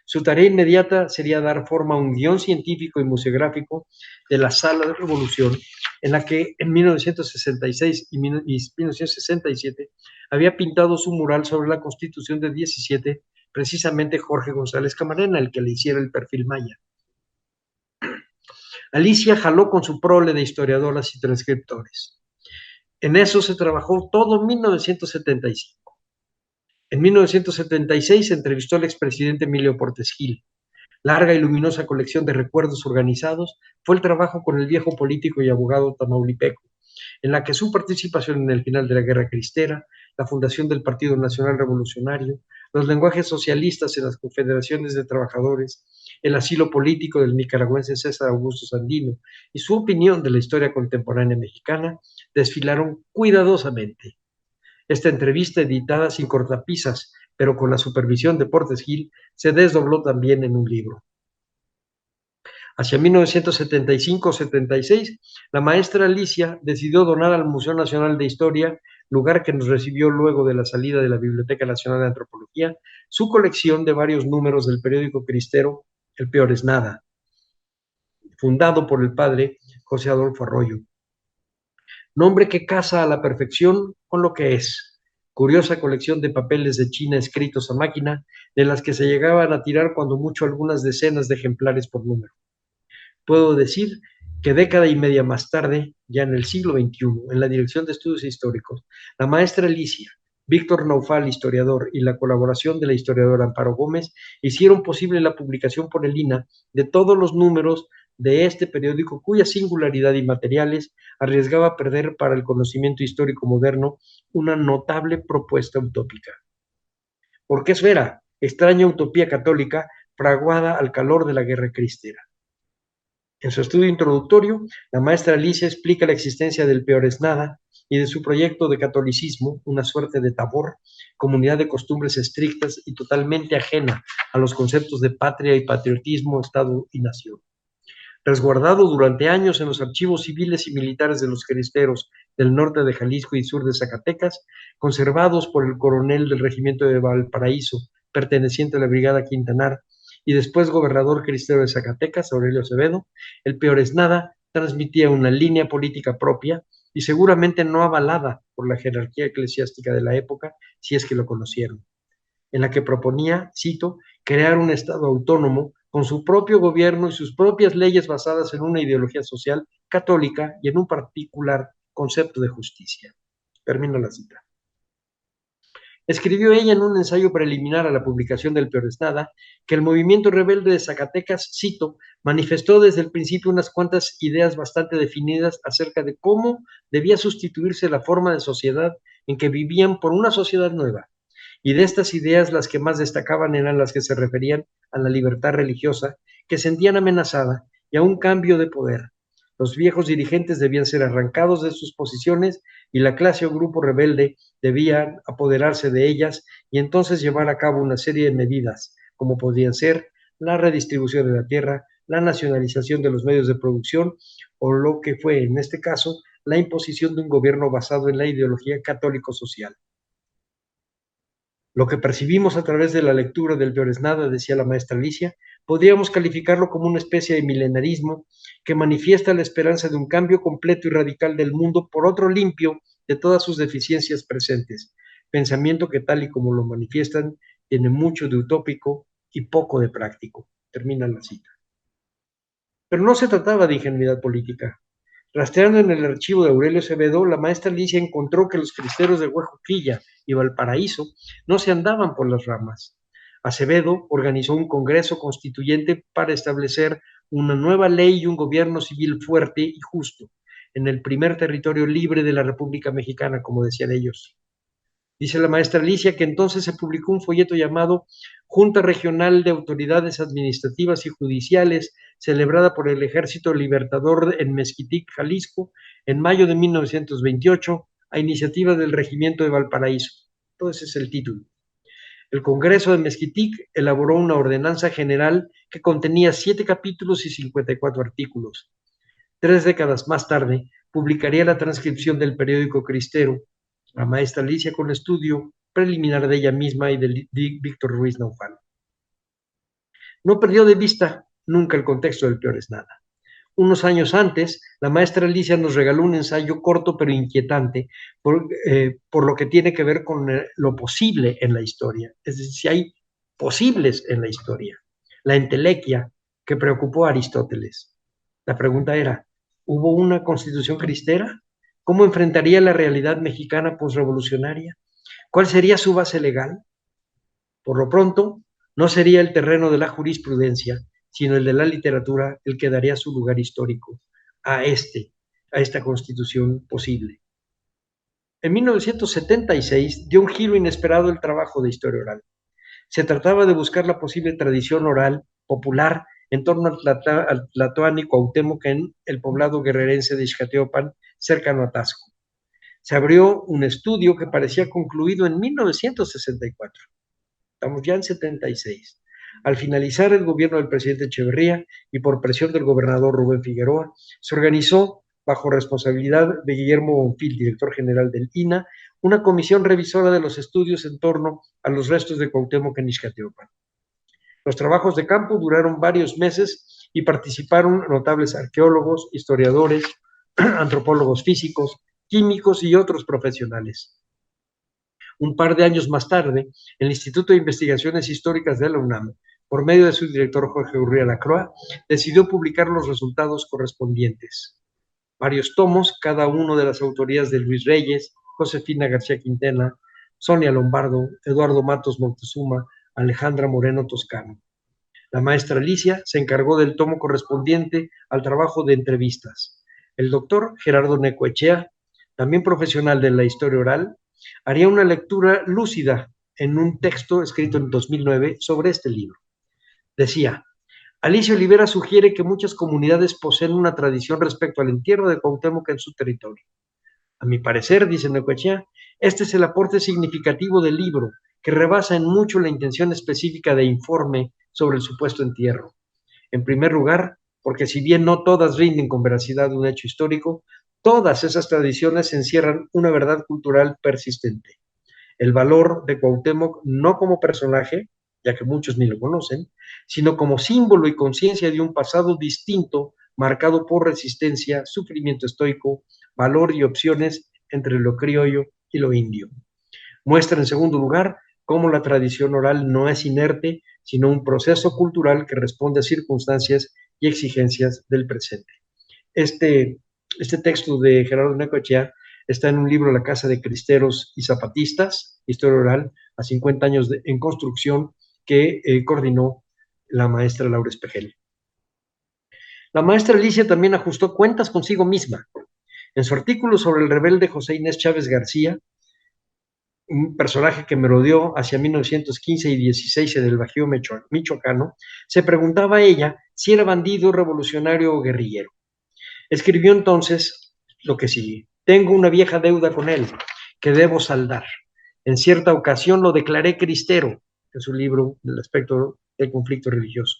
Su tarea inmediata sería dar forma a un guión científico y museográfico de la Sala de Revolución, en la que en 1966 y 1967 había pintado su mural sobre la Constitución de 17, precisamente Jorge González Camarena, el que le hiciera el perfil maya. Alicia jaló con su prole de historiadoras y transcriptores. En eso se trabajó todo 1975. En 1976 se entrevistó al expresidente Emilio Portes Gil. Larga y luminosa colección de recuerdos organizados fue el trabajo con el viejo político y abogado tamaulipeco, en la que su participación en el final de la Guerra Cristera, la fundación del Partido Nacional Revolucionario, los lenguajes socialistas en las confederaciones de trabajadores, el asilo político del nicaragüense César Augusto Sandino y su opinión de la historia contemporánea mexicana desfilaron cuidadosamente. Esta entrevista, editada sin cortapisas, pero con la supervisión de Portes Gil, se desdobló también en un libro. Hacia 1975-76, la maestra Alicia decidió donar al Museo Nacional de Historia, lugar que nos recibió luego de la salida de la Biblioteca Nacional de Antropología, su colección de varios números del periódico cristero El Peor es Nada, fundado por el padre José Adolfo Arroyo. Nombre que casa a la perfección con lo que es. Curiosa colección de papeles de China escritos a máquina, de las que se llegaban a tirar cuando mucho algunas decenas de ejemplares por número. Puedo decir que década y media más tarde, ya en el siglo XXI, en la Dirección de Estudios Históricos, la maestra Alicia, Víctor Naufal, historiador, y la colaboración de la historiadora Amparo Gómez hicieron posible la publicación por el INAH de todos los números de este periódico cuya singularidad y materiales arriesgaba perder para el conocimiento histórico moderno una notable propuesta utópica. Porque eso era extraña utopía católica fraguada al calor de la Guerra Cristera. En su estudio introductorio, la maestra Alicia explica la existencia del Peor es Nada y de su proyecto de catolicismo, una suerte de tabor, comunidad de costumbres estrictas y totalmente ajena a los conceptos de patria y patriotismo, Estado y nación. Resguardado durante años en los archivos civiles y militares de los cristeros del norte de Jalisco y sur de Zacatecas, conservados por el coronel del regimiento de Valparaíso, perteneciente a la Brigada Quintanar, y después gobernador cristero de Zacatecas, Aurelio Acevedo, el Peor es Nada transmitía una línea política propia y seguramente no avalada por la jerarquía eclesiástica de la época, si es que lo conocieron, en la que proponía, cito, crear un Estado autónomo con su propio gobierno y sus propias leyes basadas en una ideología social católica y en un particular concepto de justicia. Termino la cita. Escribió ella en un ensayo preliminar a la publicación del Peor es Nada que el movimiento rebelde de Zacatecas, cito, manifestó desde el principio unas cuantas ideas bastante definidas acerca de cómo debía sustituirse la forma de sociedad en que vivían por una sociedad nueva. Y de estas ideas las que más destacaban eran las que se referían a la libertad religiosa, que sentían amenazada, y a un cambio de poder. Los viejos dirigentes debían ser arrancados de sus posiciones y la clase o grupo rebelde debían apoderarse de ellas y entonces llevar a cabo una serie de medidas, como podían ser la redistribución de la tierra, la nacionalización de los medios de producción o lo que fue, en este caso, la imposición de un gobierno basado en la ideología católico-social. Lo que percibimos a través de la lectura del Peor es Nada, decía la maestra Alicia, podríamos calificarlo como una especie de milenarismo que manifiesta la esperanza de un cambio completo y radical del mundo por otro limpio de todas sus deficiencias presentes. Pensamiento que, tal y como lo manifiestan, tiene mucho de utópico y poco de práctico. Termina la cita. Pero no se trataba de ingenuidad política. Rastreando en el archivo de Aurelio Acevedo, la maestra Alicia encontró que los cristeros de Huejuquilla y Valparaíso no se andaban por las ramas. Acevedo organizó un congreso constituyente para establecer una nueva ley y un gobierno civil fuerte y justo en el primer territorio libre de la República Mexicana, como decían ellos. Dice la maestra Alicia que entonces se publicó un folleto llamado Junta Regional de Autoridades Administrativas y Judiciales, celebrada por el Ejército Libertador en Mezquitic, Jalisco, en mayo de 1928, a iniciativa del Regimiento de Valparaíso. Entonces es el título. El Congreso de Mezquitic elaboró una ordenanza general que contenía 7 capítulos y 54 artículos. 3 décadas más tarde, publicaría la transcripción del periódico cristero, la maestra Alicia, con estudio preliminar de ella misma y de Víctor Ruiz Naufal. No perdió de vista nunca el contexto del Peor es Nada. Unos años antes, la maestra Alicia nos regaló un ensayo corto pero inquietante por lo que tiene que ver con lo posible en la historia. Es decir, si hay posibles en la historia, la entelequia que preocupó a Aristóteles. La pregunta era, ¿hubo una constitución cristera? ¿Cómo enfrentaría la realidad mexicana posrevolucionaria? ¿Cuál sería su base legal? Por lo pronto, no sería el terreno de la jurisprudencia, sino el de la literatura el que daría su lugar histórico a esta constitución posible. En 1976 dio un giro inesperado el trabajo de historia oral. Se trataba de buscar la posible tradición oral popular en torno al tlatoani Cuauhtémoc en el poblado guerrerense de Ixcateopan, cercano a Taxco. Se abrió un estudio que parecía concluido en 1964. Estamos ya en 76. Al finalizar el gobierno del presidente Echeverría y por presión del gobernador Rubén Figueroa, se organizó, bajo responsabilidad de Guillermo Bonfil, director general del INAH, una comisión revisora de los estudios en torno a los restos de Cuauhtémoc en Ixcateopan. Los trabajos de campo duraron varios meses y participaron notables arqueólogos, historiadores, antropólogos físicos, químicos y otros profesionales. Un par de años más tarde, el Instituto de Investigaciones Históricas de la UNAM, por medio de su director Jorge Urría Lacroix, decidió publicar los resultados correspondientes. Varios tomos, cada uno de las autorías de Luis Reyes, Josefina García Quintana, Sonia Lombardo, Eduardo Matos Moctezuma, Alejandra Moreno Toscano. La maestra Alicia se encargó del tomo correspondiente al trabajo de entrevistas. El doctor Gerardo Necoechea, también profesional de la historia oral, haría una lectura lúcida en un texto escrito en 2009 sobre este libro. Decía, Alicia Olivera sugiere que muchas comunidades poseen una tradición respecto al entierro de Cuauhtémoc en su territorio. A mi parecer, dice Necoechea, este es el aporte significativo del libro, que rebasa en mucho la intención específica de informe sobre el supuesto entierro. En primer lugar, porque si bien no todas rinden con veracidad un hecho histórico, todas esas tradiciones encierran una verdad cultural persistente. El valor de Cuauhtémoc no como personaje, ya que muchos ni lo conocen, sino como símbolo y conciencia de un pasado distinto, marcado por resistencia, sufrimiento estoico, valor y opciones entre lo criollo y lo indio. Muestra, en segundo lugar, cómo la tradición oral no es inerte, sino un proceso cultural que responde a circunstancias y exigencias del presente. Este texto de Gerardo Necoechea está en un libro, La Casa de Cristeros y Zapatistas, Historia Oral, a 50 años en construcción, que coordinó la maestra Laura Espejel. La maestra Alicia también ajustó cuentas consigo misma. En su artículo sobre el rebelde José Inés Chávez García, un personaje que merodeó hacia 1915 y 16 en el Bajío michoacano, se preguntaba a ella si era bandido, revolucionario o guerrillero. Escribió entonces lo que sigue. Tengo una vieja deuda con él que debo saldar. En cierta ocasión lo declaré cristero, en su libro del aspecto del conflicto religioso.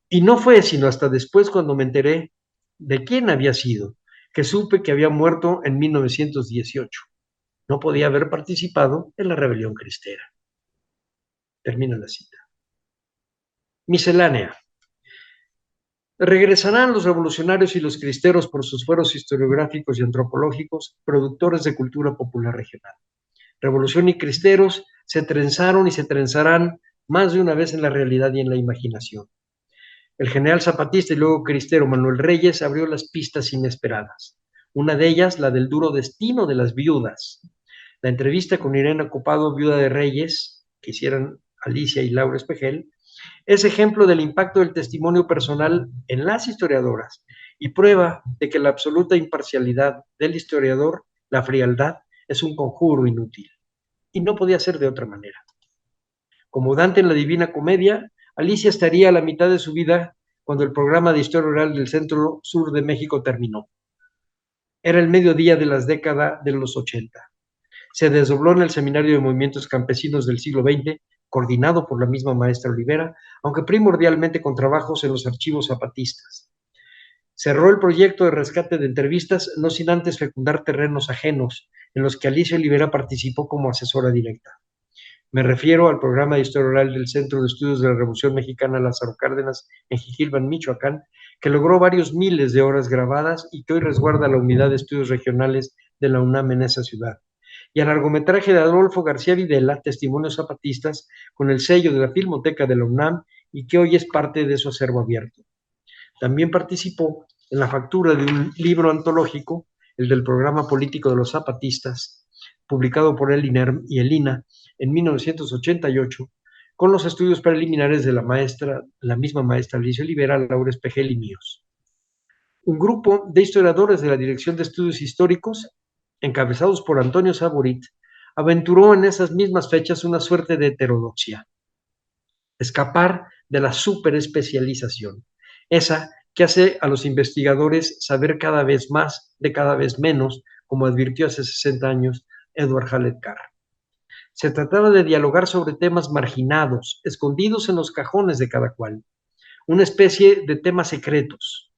Y no fue sino hasta después, cuando me enteré de quién había sido, que supe que había muerto en 1918. No podía haber participado en la rebelión cristera. Termina la cita. Miscelánea. Regresarán los revolucionarios y los cristeros por sus fueros historiográficos y antropológicos, productores de cultura popular regional. Revolución y cristeros se trenzaron y se trenzarán más de una vez en la realidad y en la imaginación. El general zapatista y luego cristero Manuel Reyes abrió las pistas inesperadas. Una de ellas, la del duro destino de las viudas. La entrevista con Irene Copado, viuda de Reyes, que hicieron Alicia y Laura Espejel, es ejemplo del impacto del testimonio personal en las historiadoras y prueba de que la absoluta imparcialidad del historiador, la frialdad, es un conjuro inútil. Y no podía ser de otra manera. Como Dante en la Divina Comedia, Alicia estaría a la mitad de su vida cuando el programa de historia oral del Centro Sur de México terminó. Era el mediodía de las décadas de los 80. Se desdobló en el Seminario de Movimientos Campesinos del siglo XX, coordinado por la misma maestra Olivera, aunque primordialmente con trabajos en los archivos zapatistas. Cerró el proyecto de rescate de entrevistas, no sin antes fecundar terrenos ajenos, en los que Alicia Olivera participó como asesora directa. Me refiero al programa de historia oral del Centro de Estudios de la Revolución Mexicana Lázaro Cárdenas en Jijilpan, Michoacán, que logró varios miles de horas grabadas y que hoy resguarda la Unidad de Estudios Regionales de la UNAM en esa ciudad, y al largometraje de Adolfo García Videla, Testimonios Zapatistas, con el sello de la Filmoteca de la UNAM y que hoy es parte de su acervo abierto. También participó en la factura de un libro antológico, el del Programa Político de los Zapatistas, publicado por el INERM y el INA en 1988, con los estudios preliminares de la misma maestra Alicia Olivera, Laura Espejel y míos. Un grupo de historiadores de la Dirección de Estudios Históricos, encabezados por Antonio Saborit, aventuró en esas mismas fechas una suerte de heterodoxia: escapar de la superespecialización, esa que hace a los investigadores saber cada vez más de cada vez menos, como advirtió hace 60 años Edward Hallett Carr. Se trataba de dialogar sobre temas marginados, escondidos en los cajones de cada cual, una especie de temas secretos.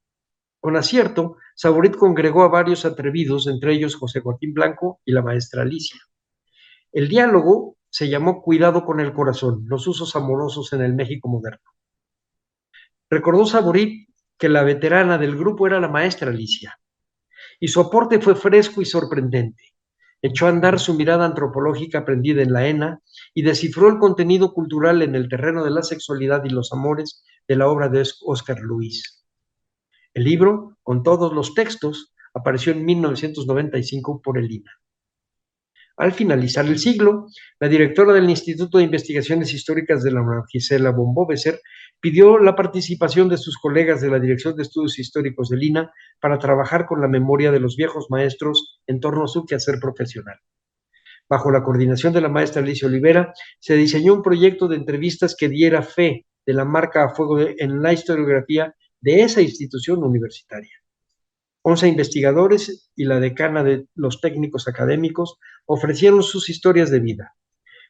Con acierto, Saborit congregó a varios atrevidos, entre ellos José Joaquín Blanco y la maestra Alicia. El diálogo se llamó Cuidado con el corazón, los usos amorosos en el México moderno. Recordó Saborit que la veterana del grupo era la maestra Alicia, y su aporte fue fresco y sorprendente. Echó a andar su mirada antropológica aprendida en la ENA y descifró el contenido cultural en el terreno de la sexualidad y los amores de la obra de Óscar Luis. El libro, con todos los textos, apareció en 1995 por el INA. Al finalizar el siglo, la directora del Instituto de Investigaciones Históricas de la UNAM, Gisela Bomboveser, pidió la participación de sus colegas de la Dirección de Estudios Históricos del INA para trabajar con la memoria de los viejos maestros en torno a su quehacer profesional. Bajo la coordinación de la maestra Alicia Olivera, se diseñó un proyecto de entrevistas que diera fe de la marca a fuego en la historiografía de esa institución universitaria. 11 investigadores y la decana de los técnicos académicos ofrecieron sus historias de vida,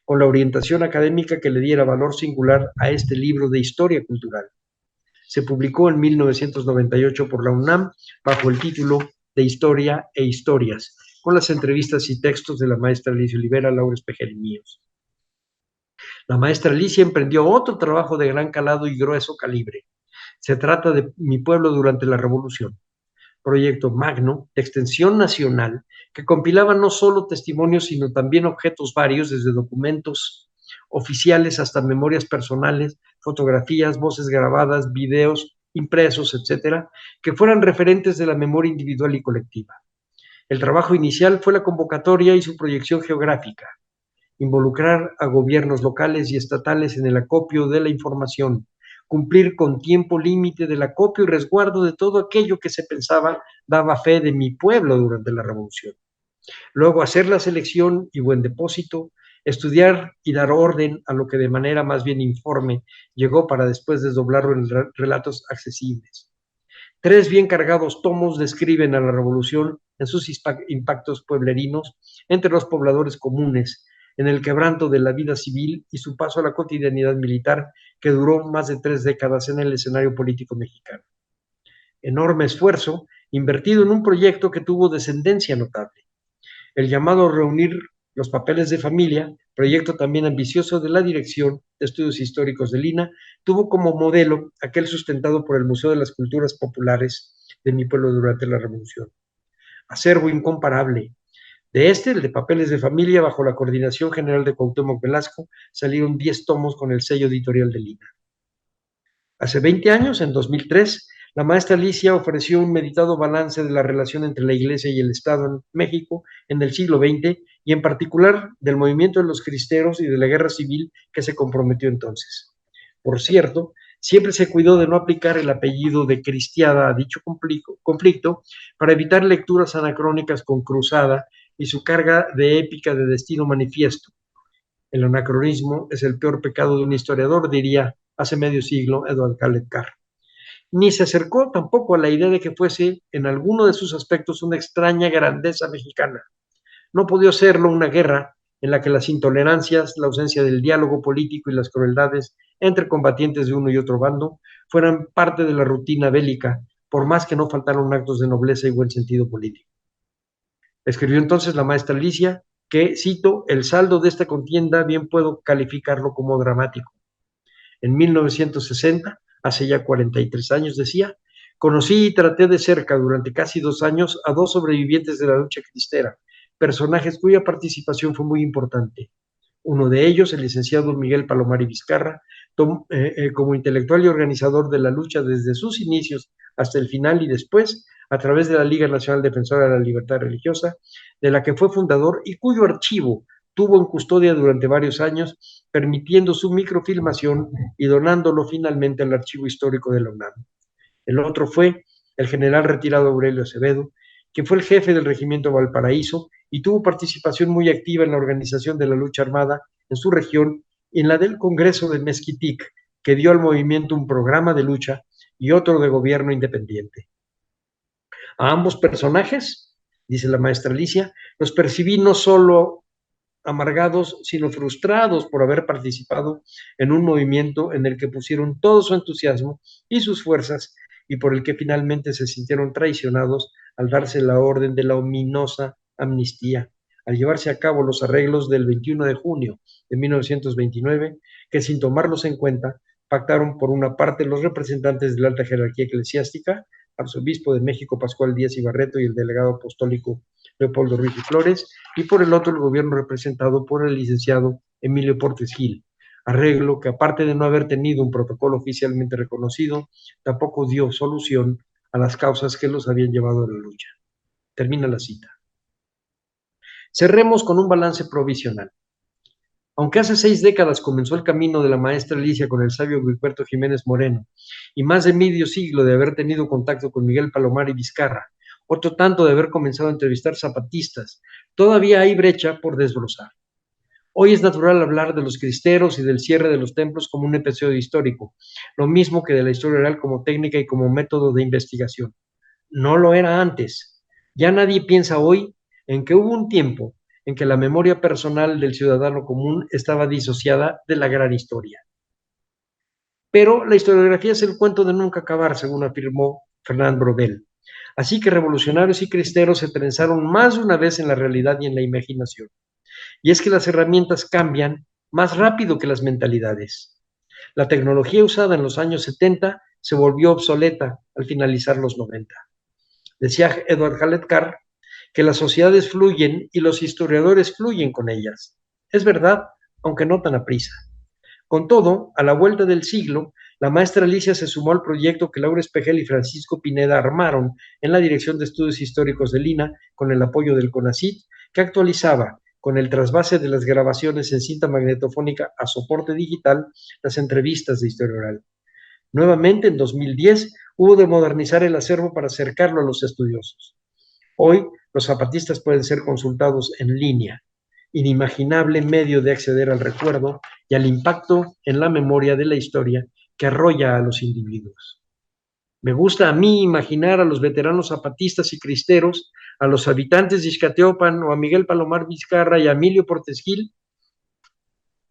con la orientación académica que le diera valor singular a este libro de historia cultural. Se publicó en 1998 por la UNAM bajo el título de Historia e Historias, con las entrevistas y textos de la maestra Alicia Olivera, Laura Espejel y míos. La maestra Alicia emprendió otro trabajo de gran calado y grueso calibre. Se trata de Mi pueblo durante la Revolución, proyecto magno de extensión nacional que compilaba no solo testimonios, sino también objetos varios, desde documentos oficiales hasta memorias personales, fotografías, voces grabadas, videos impresos, etcétera, que fueran referentes de la memoria individual y colectiva. El trabajo inicial fue la convocatoria y su proyección geográfica, involucrar a gobiernos locales y estatales en el acopio de la información, cumplir con tiempo límite del acopio y resguardo de todo aquello que se pensaba daba fe de mi pueblo durante la Revolución. Luego hacer la selección y buen depósito, estudiar y dar orden a lo que de manera más bien informe llegó para después desdoblarlo en relatos accesibles. 3 bien cargados tomos describen a la Revolución en sus impactos pueblerinos entre los pobladores comunes, en el quebranto de la vida civil y su paso a la cotidianidad militar que duró más de 3 décadas en el escenario político mexicano. Enorme esfuerzo invertido en un proyecto que tuvo descendencia notable. El llamado Reunir los Papeles de Familia, proyecto también ambicioso de la Dirección de Estudios Históricos del INA, tuvo como modelo aquel sustentado por el Museo de las Culturas Populares de mi pueblo durante la Revolución. Acervo incomparable. De el de Papeles de Familia, bajo la coordinación general de Cuauhtémoc Velasco, salieron 10 tomos con el sello editorial del INA. Hace 20 años, en 2003, la maestra Alicia ofreció un meditado balance de la relación entre la Iglesia y el Estado en México en el siglo XX y en particular del movimiento de los cristeros y de la guerra civil que se comprometió entonces. Por cierto, siempre se cuidó de no aplicar el apellido de Cristiada a dicho conflicto para evitar lecturas anacrónicas con Cruzada y su carga de épica de destino manifiesto. El anacronismo es el peor pecado de un historiador, diría hace medio siglo Edward Hallett Carr. Ni se acercó tampoco a la idea de que fuese en alguno de sus aspectos una extraña grandeza mexicana. No podía serlo una guerra en la que las intolerancias, la ausencia del diálogo político y las crueldades entre combatientes de uno y otro bando fueran parte de la rutina bélica, por más que no faltaron actos de nobleza y buen sentido político. Escribió entonces la maestra Alicia que, cito, el saldo de esta contienda bien puedo calificarlo como dramático. En 1960, hace ya 43 años, decía, conocí y traté de cerca durante casi 2 años a 2 sobrevivientes de la lucha cristera, personajes cuya participación fue muy importante. Uno de ellos, el licenciado Miguel Palomar y Vizcarra, como intelectual y organizador de la lucha desde sus inicios hasta el final y después, a través de la Liga Nacional Defensora de la Libertad Religiosa, de la que fue fundador y cuyo archivo tuvo en custodia durante varios años, permitiendo su microfilmación y donándolo finalmente al Archivo Histórico de la UNAM. El otro fue el general retirado Aurelio Acevedo, que fue el jefe del regimiento Valparaíso y tuvo participación muy activa en la organización de la lucha armada en su región y en la del Congreso de Mezquitic, que dio al movimiento un programa de lucha y otro de gobierno independiente. A ambos personajes, dice la maestra Alicia, los percibí no solo amargados, sino frustrados por haber participado en un movimiento en el que pusieron todo su entusiasmo y sus fuerzas y por el que finalmente se sintieron traicionados al darse la orden de la ominosa amnistía, al llevarse a cabo los arreglos del 21 de junio de 1929, que sin tomarlos en cuenta, pactaron por una parte los representantes de la alta jerarquía eclesiástica, arzobispo de México Pascual Díaz Ibarreto y el delegado apostólico Leopoldo Ruiz y Flores, y por el otro el gobierno representado por el licenciado Emilio Portes Gil, arreglo que aparte de no haber tenido un protocolo oficialmente reconocido, tampoco dio solución a las causas que los habían llevado a la lucha. Termina la cita. Cerremos con un balance provisional. Aunque hace 6 décadas comenzó el camino de la maestra Alicia con el sabio Guilberto Jiménez Moreno, y más de medio siglo de haber tenido contacto con Miguel Palomar y Vizcarra, otro tanto de haber comenzado a entrevistar zapatistas, todavía hay brecha por desbrozar. Hoy es natural hablar de los cristeros y del cierre de los templos como un episodio histórico, lo mismo que de la historia oral como técnica y como método de investigación. No lo era antes. Ya nadie piensa hoy en que hubo un tiempo en que la memoria personal del ciudadano común estaba disociada de la gran historia. Pero la historiografía es el cuento de nunca acabar, según afirmó Fernand Braudel. Así que revolucionarios y cristeros se trenzaron más de una vez en la realidad y en la imaginación. Y es que las herramientas cambian más rápido que las mentalidades. La tecnología usada en los años 70 se volvió obsoleta al finalizar los 90. Decía Edward Hallett Carr que las sociedades fluyen y los historiadores fluyen con ellas. Es verdad, aunque no tan aprisa. Con todo, a la vuelta del siglo, la maestra Alicia se sumó al proyecto que Laura Espejel y Francisco Pineda armaron en la Dirección de Estudios Históricos de Lina, con el apoyo del CONACYT, que actualizaba, con el trasvase de las grabaciones en cinta magnetofónica a soporte digital, las entrevistas de historia oral. Nuevamente, en 2010, hubo de modernizar el acervo para acercarlo a los estudiosos. Hoy, los zapatistas pueden ser consultados en línea, inimaginable medio de acceder al recuerdo y al impacto en la memoria de la historia que arrolla a los individuos. Me gusta a mí imaginar a los veteranos zapatistas y cristeros, a los habitantes de Ixcateopan o a Miguel Palomar Vizcarra y a Emilio Portes Gil,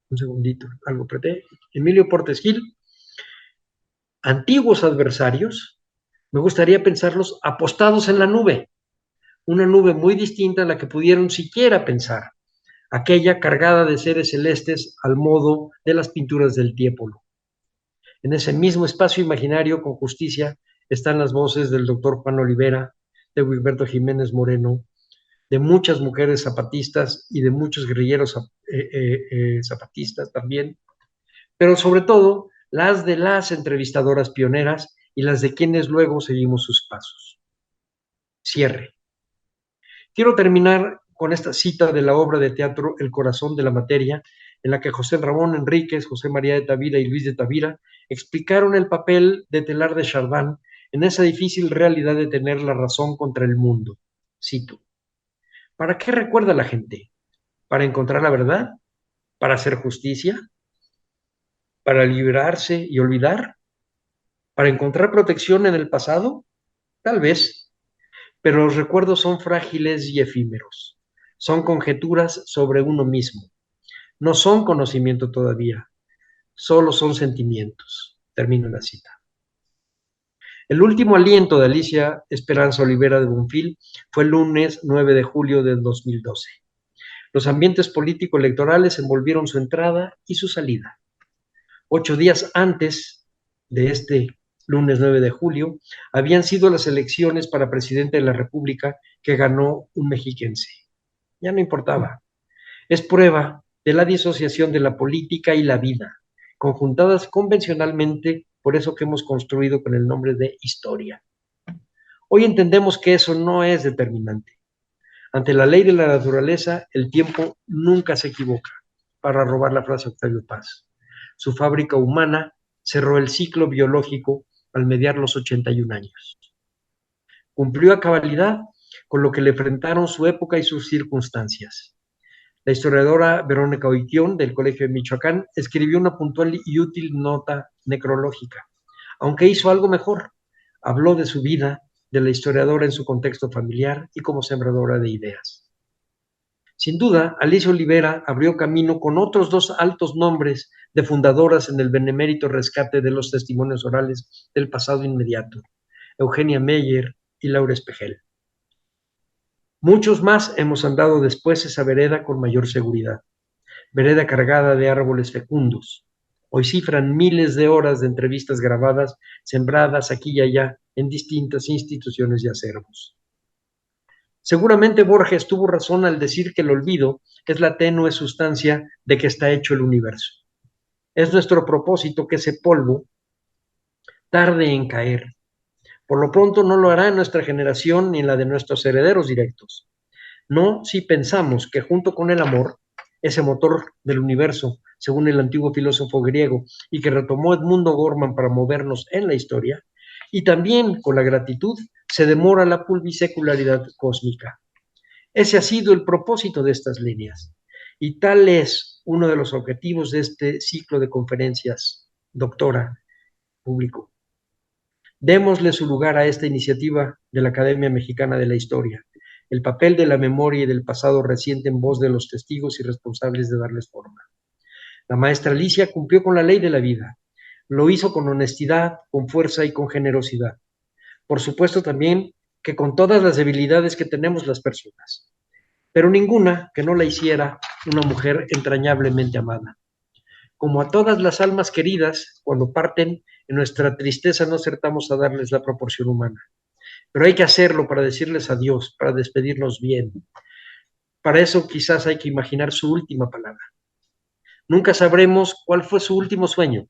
un segundito, algo apreté, Emilio Portes Gil, antiguos adversarios, me gustaría pensarlos apostados en la nube, una nube muy distinta a la que pudieron siquiera pensar, aquella cargada de seres celestes al modo de las pinturas del Tiepolo. En ese mismo espacio imaginario, con justicia, están las voces del doctor Juan Olivera, de Guilberto Jiménez Moreno, de muchas mujeres zapatistas y de muchos guerrilleros zapatistas también, pero sobre todo las de las entrevistadoras pioneras y las de quienes luego seguimos sus pasos. Cierre. Quiero terminar con esta cita de la obra de teatro El corazón de la materia, en la que José Ramón Enríquez, José María de Tavira y Luis de Tavira explicaron el papel de Teilhard de Chardin en esa difícil realidad de tener la razón contra el mundo. Cito: ¿para qué recuerda la gente? ¿Para encontrar la verdad? ¿Para hacer justicia? ¿Para liberarse y olvidar? ¿Para encontrar protección en el pasado? Tal vez, pero los recuerdos son frágiles y efímeros. Son conjeturas sobre uno mismo. No son conocimiento todavía, solo son sentimientos. Termino la cita. El último aliento de Alicia Esperanza Olivera de Bonfil fue el lunes 9 de julio del 2012. Los ambientes político-electorales envolvieron su entrada y su salida. 8 días antes de este lunes 9 de julio, habían sido las elecciones para presidente de la República que ganó un mexiquense, ya no importaba. Es prueba de la disociación de la política y la vida, conjuntadas convencionalmente, por eso que hemos construido con el nombre de historia. Hoy entendemos que eso no es determinante. Ante la ley de la naturaleza, el tiempo nunca se equivoca, para robar la frase de Octavio Paz. Su fábrica humana cerró el ciclo biológico al mediar los 81 años. Cumplió a cabalidad con lo que le enfrentaron su época y sus circunstancias. La historiadora Verónica Oitión, del Colegio de Michoacán, escribió una puntual y útil nota necrológica, aunque hizo algo mejor. Habló de su vida, de la historiadora en su contexto familiar y como sembradora de ideas. Sin duda, Alicia Olivera abrió camino con otros dos altos nombres de fundadoras en el benemérito rescate de los testimonios orales del pasado inmediato, Eugenia Meyer y Laura Espejel. Muchos más hemos andado después esa vereda con mayor seguridad, vereda cargada de árboles fecundos. Hoy cifran miles de horas de entrevistas grabadas, sembradas aquí y allá en distintas instituciones y acervos. Seguramente Borges tuvo razón al decir que el olvido es la tenue sustancia de que está hecho el universo. Es nuestro propósito que ese polvo tarde en caer. Por lo pronto no lo hará en nuestra generación ni en la de nuestros herederos directos. No si pensamos que junto con el amor, ese motor del universo, según el antiguo filósofo griego, y que retomó Edmundo Gorman para movernos en la historia, y también con la gratitud, se demora la pulvisecularidad cósmica. Ese ha sido el propósito de estas líneas, y tal es uno de los objetivos de este ciclo de conferencias, doctora, público. Démosle su lugar a esta iniciativa de la Academia Mexicana de la Historia, el papel de la memoria y del pasado reciente en voz de los testigos y responsables de darles forma. La maestra Alicia cumplió con la ley de la vida, lo hizo con honestidad, con fuerza y con generosidad. Por supuesto también que con todas las debilidades que tenemos las personas, pero ninguna que no la hiciera una mujer entrañablemente amada. Como a todas las almas queridas, cuando parten, en nuestra tristeza no acertamos a darles la proporción humana. Pero hay que hacerlo para decirles adiós, para despedirnos bien. Para eso quizás hay que imaginar su última palabra. Nunca sabremos cuál fue su último sueño,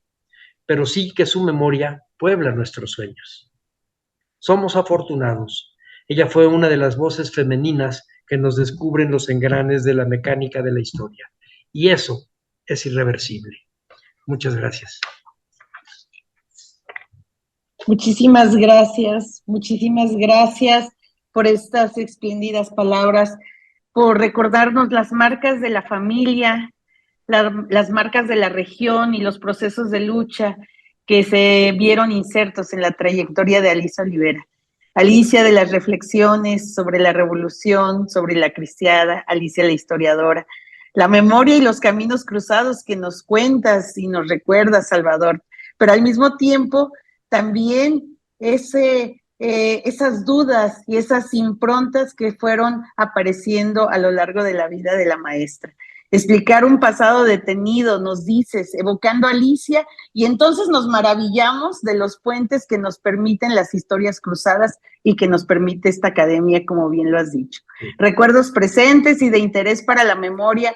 pero sí que su memoria puebla nuestros sueños. Somos afortunados. Ella fue una de las voces femeninas que nos descubren los engranes de la mecánica de la historia. Y eso es irreversible. Muchas gracias. Muchísimas gracias por estas espléndidas palabras, por recordarnos las marcas de la familia, las marcas de la región y los procesos de lucha que se vieron insertos en la trayectoria de Alicia Olivera. Alicia de las reflexiones sobre la revolución, sobre la cristiada, Alicia la historiadora, la memoria y los caminos cruzados que nos cuentas y nos recuerdas, Salvador, pero al mismo tiempo también esas dudas y esas improntas que fueron apareciendo a lo largo de la vida de la maestra. Explicar un pasado detenido, nos dices, evocando a Alicia, y entonces nos maravillamos de los puentes que nos permiten las historias cruzadas y que nos permite esta academia, como bien lo has dicho. Recuerdos presentes y de interés para la memoria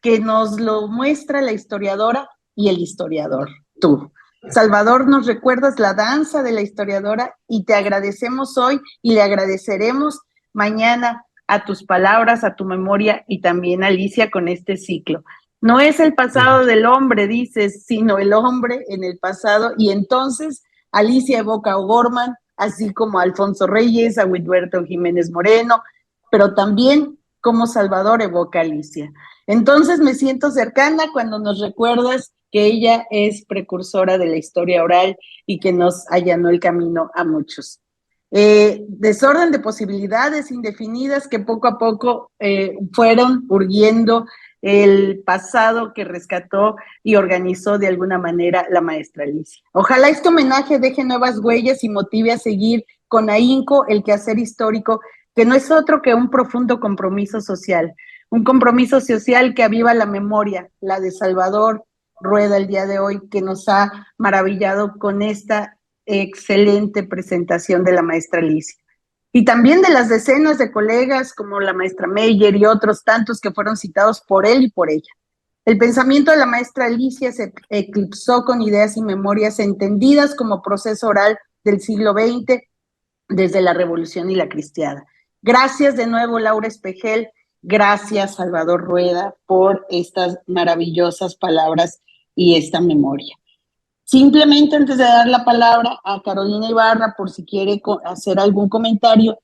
que nos lo muestra la historiadora y el historiador, tú. Salvador, nos recuerdas la danza de la historiadora y te agradecemos hoy y le agradeceremos mañana a tus palabras, a tu memoria y también a Alicia con este ciclo. No es el pasado del hombre, dices, sino el hombre en el pasado, y entonces Alicia evoca a O'Gorman, así como a Alfonso Reyes, a Huitberto Jiménez Moreno, pero también como Salvador evoca a Alicia. Entonces me siento cercana cuando nos recuerdas que ella es precursora de la historia oral y que nos allanó el camino a muchos. Desorden de posibilidades indefinidas que poco a poco fueron urgiendo el pasado que rescató y organizó de alguna manera la maestra Alicia. Ojalá este homenaje deje nuevas huellas y motive a seguir con ahínco el quehacer histórico, que no es otro que un profundo compromiso social, un compromiso social que aviva la memoria, la de Salvador Rueda el día de hoy, que nos ha maravillado con esta excelente presentación de la maestra Alicia. y también de las decenas de colegas como la maestra Meyer y otros tantos que fueron citados por él y por ella. El pensamiento de la maestra Alicia se eclipsó con ideas y memorias entendidas como proceso oral del siglo XX, desde la Revolución y la Cristiada. Gracias de nuevo, Laura Espejel. Gracias, Salvador Rueda, por estas maravillosas palabras y esta memoria. Simplemente antes de dar la palabra a Carolina Ibarra, por si quiere hacer algún comentario,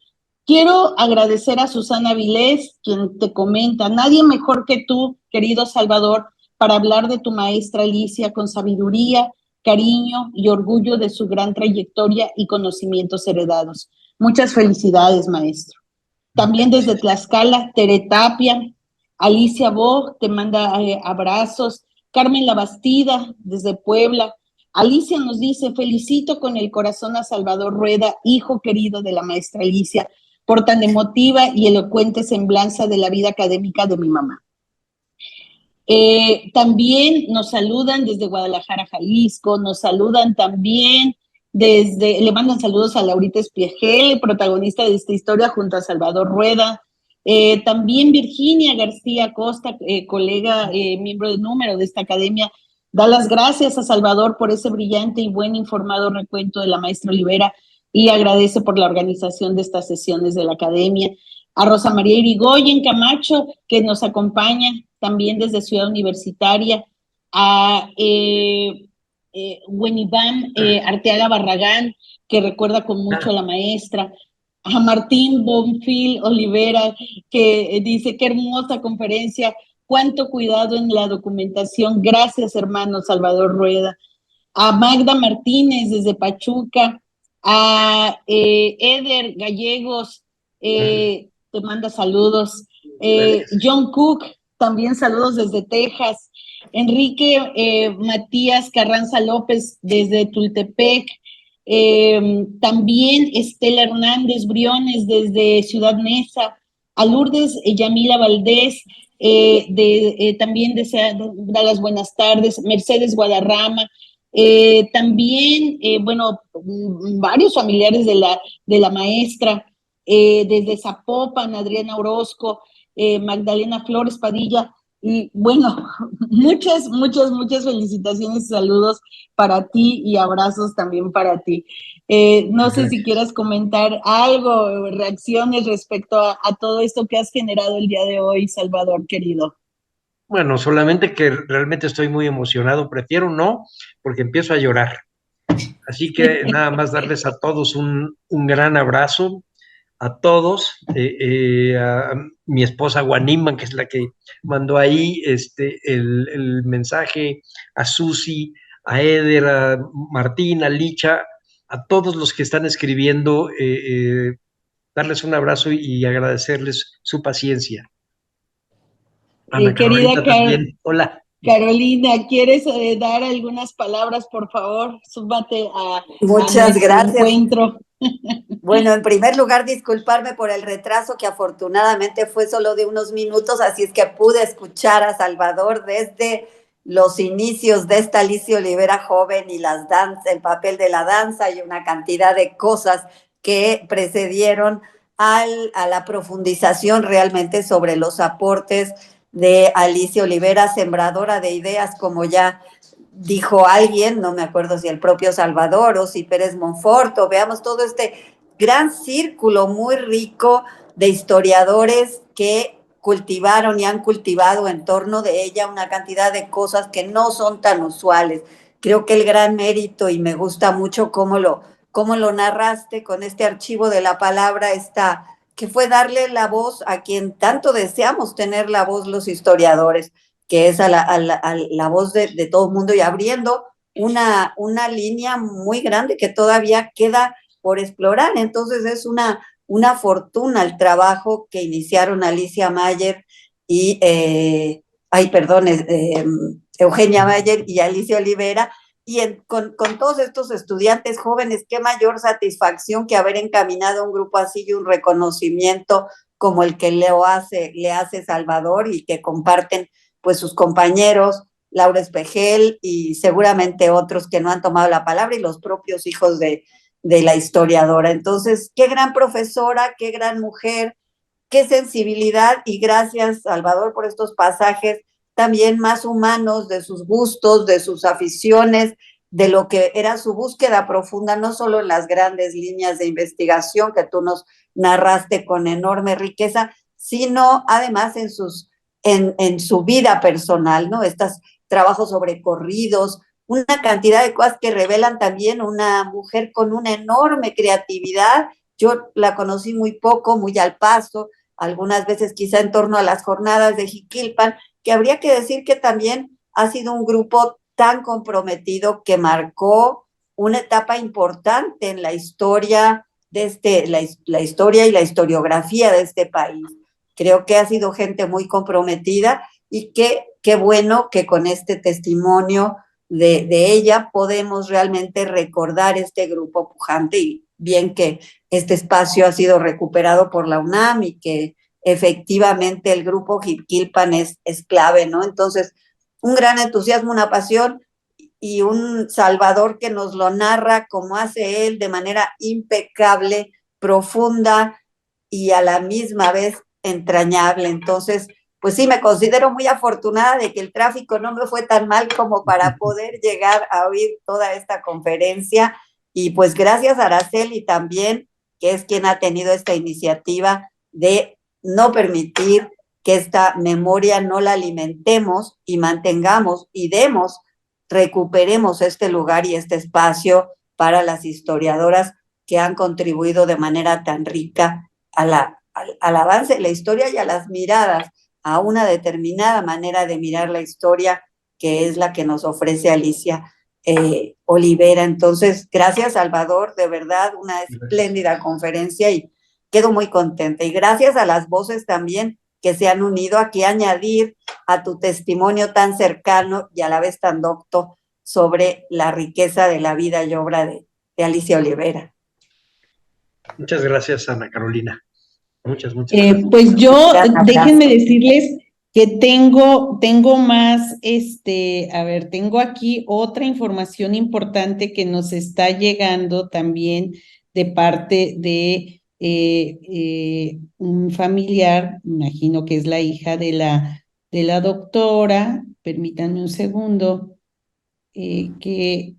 quiero agradecer a Susana Vilés, quien te comenta, nadie mejor que tú, querido Salvador, para hablar de tu maestra Alicia con sabiduría, cariño y orgullo de su gran trayectoria y conocimientos heredados. Muchas felicidades, maestro. También desde Tlaxcala, Tere Tapia, Alicia Bog te manda abrazos, Carmen Labastida desde Puebla. Alicia nos dice, felicito con el corazón a Salvador Rueda, hijo querido de la maestra Alicia, por tan emotiva y elocuente semblanza de la vida académica de mi mamá. También nos saludan desde Guadalajara, Jalisco, nos saludan también le mandan saludos a Laurita Espiegel, protagonista de esta historia junto a Salvador Rueda. También Virginia García Costa, colega, miembro de número de esta academia, da las gracias a Salvador por ese brillante y buen informado recuento de la maestra Olivera y agradece por la organización de estas sesiones de la academia. A Rosa María Irigoyen Camacho, que nos acompaña también desde Ciudad Universitaria, a Wenibam Arteaga Barragán, que recuerda con mucho a la maestra, a Martín Bonfil Olivera, que dice, qué hermosa conferencia, cuánto cuidado en la documentación, gracias hermano Salvador Rueda, a Magda Martínez desde Pachuca, a Eder Gallegos, te manda saludos, John Cook, también saludos desde Texas, Enrique Matías Carranza López desde Tultepec, también Estela Hernández Briones desde Ciudad Neza, a Lourdes Yamila Valdés, también da las buenas tardes, Mercedes Guadarrama, también, bueno, varios familiares de la maestra, desde Zapopan, Adriana Orozco, Magdalena Flores Padilla, y bueno, muchas felicitaciones y saludos para ti y abrazos también para ti. No sé si quieras comentar algo, reacciones respecto a todo esto que has generado el día de hoy, Salvador, querido. Bueno, solamente que realmente estoy muy emocionado, prefiero no, porque empiezo a llorar. Así que nada más darles a todos un gran abrazo, a todos, a mi esposa Guanimban, que es la que mandó ahí el mensaje, a Susi, a Eder, a Martín, a Licha, a todos los que están escribiendo, darles un abrazo y agradecerles su paciencia. Ana Carolina también, hola. Carolina, ¿quieres dar algunas palabras, por favor? Súbate a Muchas gracias. Encuentro. Bueno, en primer lugar, disculparme por el retraso, que afortunadamente fue solo de unos minutos, así es que pude escuchar a Salvador desde los inicios de esta Alicia Olivera joven y el papel de la danza y una cantidad de cosas que precedieron a la profundización realmente sobre los aportes de Alicia Olivera, sembradora de ideas, como ya dijo alguien, no me acuerdo si el propio Salvador o si Pérez Monforto, veamos todo este gran círculo muy rico de historiadores que cultivaron y han cultivado en torno de ella una cantidad de cosas que no son tan usuales. Creo que el gran mérito, y me gusta mucho cómo lo narraste con este archivo de la palabra, que fue darle la voz a quien tanto deseamos tener la voz los historiadores, que es a la voz de todo el mundo, y abriendo una línea muy grande que todavía queda por explorar. Entonces es una fortuna el trabajo que iniciaron Alicia Mayer y Eugenia Mayer y Alicia Olivera, y con todos estos estudiantes jóvenes, qué mayor satisfacción que haber encaminado a un grupo así y un reconocimiento como el que le hace Salvador, y que comparten pues sus compañeros, Laura Espejel y seguramente otros que no han tomado la palabra, y los propios hijos de de la historiadora. Entonces, qué gran profesora, qué gran mujer, qué sensibilidad, y gracias, Salvador, por estos pasajes también más humanos de sus gustos, de sus aficiones, de lo que era su búsqueda profunda, no solo en las grandes líneas de investigación que tú nos narraste con enorme riqueza, sino además en su vida personal, ¿no? Estos trabajos sobre corridos, una cantidad de cosas que revelan también una mujer con una enorme creatividad. Yo la conocí muy poco, muy al paso, algunas veces quizá en torno a las jornadas de Jiquilpan, que habría que decir que también ha sido un grupo tan comprometido que marcó una etapa importante en la historia la historia y la historiografía de este país. Creo que ha sido gente muy comprometida, y qué bueno que con este testimonio de ella podemos realmente recordar este grupo pujante, y bien que este espacio ha sido recuperado por la UNAM y que efectivamente el grupo Jiquilpan es clave, ¿no? Entonces, un gran entusiasmo, una pasión, y un Salvador que nos lo narra como hace él, de manera impecable, profunda y a la misma vez entrañable. Entonces, pues sí, me considero muy afortunada de que el tráfico no me fue tan mal como para poder llegar a oír toda esta conferencia. Y pues gracias a Araceli también, que es quien ha tenido esta iniciativa de no permitir que esta memoria no la alimentemos y mantengamos y recuperemos este lugar y este espacio para las historiadoras que han contribuido de manera tan rica al avance de la historia y a las miradas, a una determinada manera de mirar la historia, que es la que nos ofrece Alicia Olivera. Entonces, gracias, Salvador, de verdad, una espléndida conferencia, y quedo muy contenta. Y gracias a las voces también que se han unido aquí a añadir a tu testimonio tan cercano y a la vez tan docto sobre la riqueza de la vida y obra de Alicia Olivera. Muchas gracias, Ana Carolina. Muchas gracias. Pues yo, déjenme decirles que tengo más, a ver, tengo aquí otra información importante que nos está llegando también de parte de un familiar, imagino que es la hija de la doctora. Permítanme un segundo, que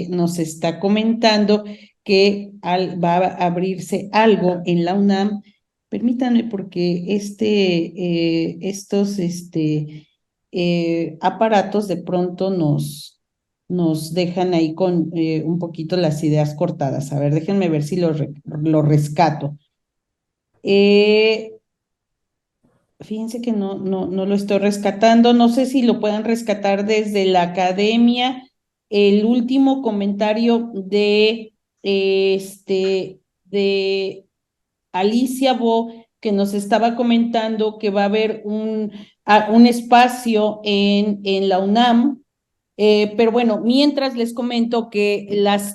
nos está comentando que va a abrirse algo en la UNAM. Permítanme, porque estos aparatos de pronto nos dejan ahí con un poquito las ideas cortadas. A ver, déjenme ver si lo rescato. Fíjense que no lo estoy rescatando. No sé si lo pueden rescatar desde la academia. El último comentario de Alicia Bo, que nos estaba comentando que va a haber un espacio en la UNAM. Pero bueno, mientras les comento que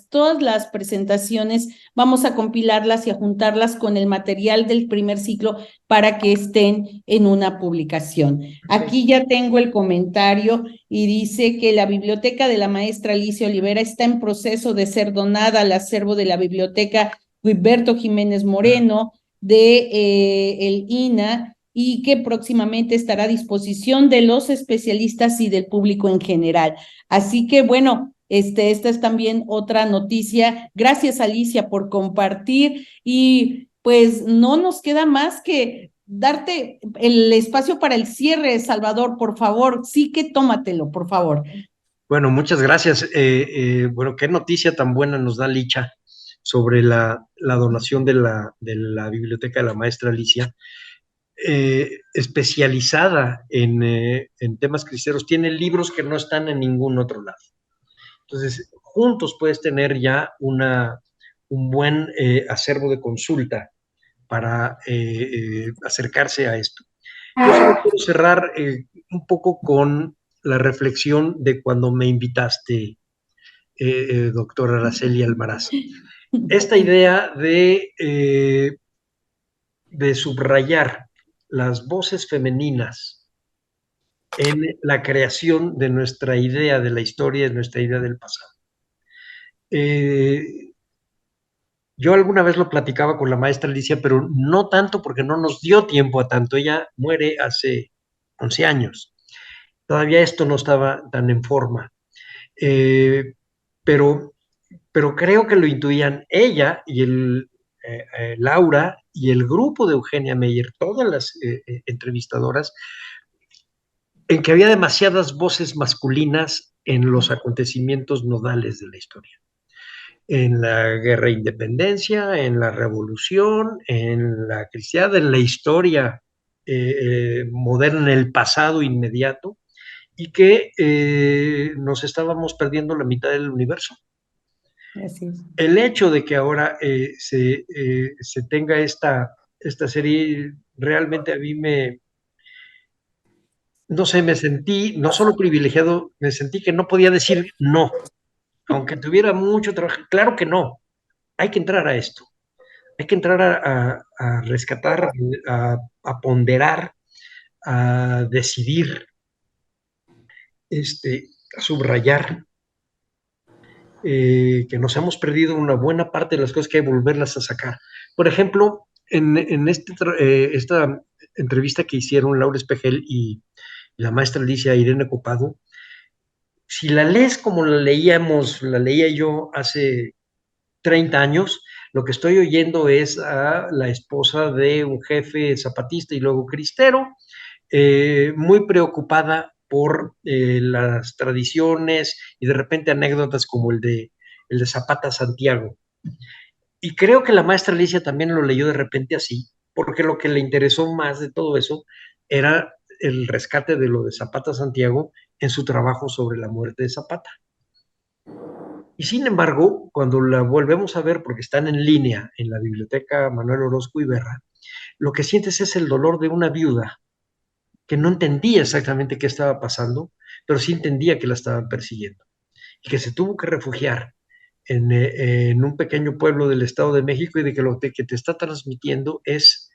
todas las presentaciones vamos a compilarlas y a juntarlas con el material del primer ciclo para que estén en una publicación. Aquí ya tengo el comentario y dice que la biblioteca de la maestra Alicia Olivera está en proceso de ser donada al acervo de la biblioteca Guiberto Jiménez Moreno de el INA, y que próximamente estará a disposición de los especialistas y del público en general. Así que bueno, esta es también otra noticia. Gracias, Alicia, por compartir, y pues no nos queda más que darte el espacio para el cierre, Salvador, por favor. Sí que tómatelo, por favor. Bueno, muchas gracias. Bueno, qué noticia tan buena nos da Licha sobre la donación de la biblioteca de la maestra Alicia. Especializada en temas cristeros, tiene libros que no están en ningún otro lado. Entonces, juntos puedes tener ya un buen acervo de consulta para acercarse a esto. Yo solo quiero cerrar un poco con la reflexión de cuando me invitaste, doctora Araceli Almaraz. Esta idea de subrayar las voces femeninas en la creación de nuestra idea de la historia, de nuestra idea del pasado. Yo alguna vez lo platicaba con la maestra Alicia, pero no tanto porque no nos dio tiempo a tanto. Ella muere hace 11 años. Todavía esto no estaba tan en forma. Eh, pero, pero creo que lo intuían ella y Laura y el grupo de Eugenia Meyer, todas las entrevistadoras, en que había demasiadas voces masculinas en los acontecimientos nodales de la historia. En la guerra de independencia, en la revolución, en la cristiandad, en la historia moderna, en el pasado inmediato, y que nos estábamos perdiendo la mitad del universo. Así es. El hecho de que ahora se tenga esta serie, realmente a mí no sé, me sentí no solo privilegiado, me sentí que no podía decir no, aunque tuviera mucho trabajo. Claro que no, hay que entrar a esto, hay que entrar a rescatar, a ponderar, a decidir, a subrayar, que nos hemos perdido una buena parte de las cosas que hay que volverlas a sacar. Por ejemplo, en esta entrevista que hicieron Laura Espejel y la maestra Alicia Irene Copado, si la lees como la leía yo hace 30 años, lo que estoy oyendo es a la esposa de un jefe zapatista y luego cristero, muy preocupada por las tradiciones y de repente anécdotas como el de Zapata Santiago. Y creo que la maestra Alicia también lo leyó de repente así, porque lo que le interesó más de todo eso era el rescate de lo de Zapata Santiago en su trabajo sobre la muerte de Zapata. Y sin embargo, cuando la volvemos a ver, porque están en línea en la biblioteca Manuel Orozco Iberra, lo que sientes es el dolor de una viuda que no entendía exactamente qué estaba pasando, pero sí entendía que la estaban persiguiendo y que se tuvo que refugiar en un pequeño pueblo del Estado de México y de que lo que te está transmitiendo es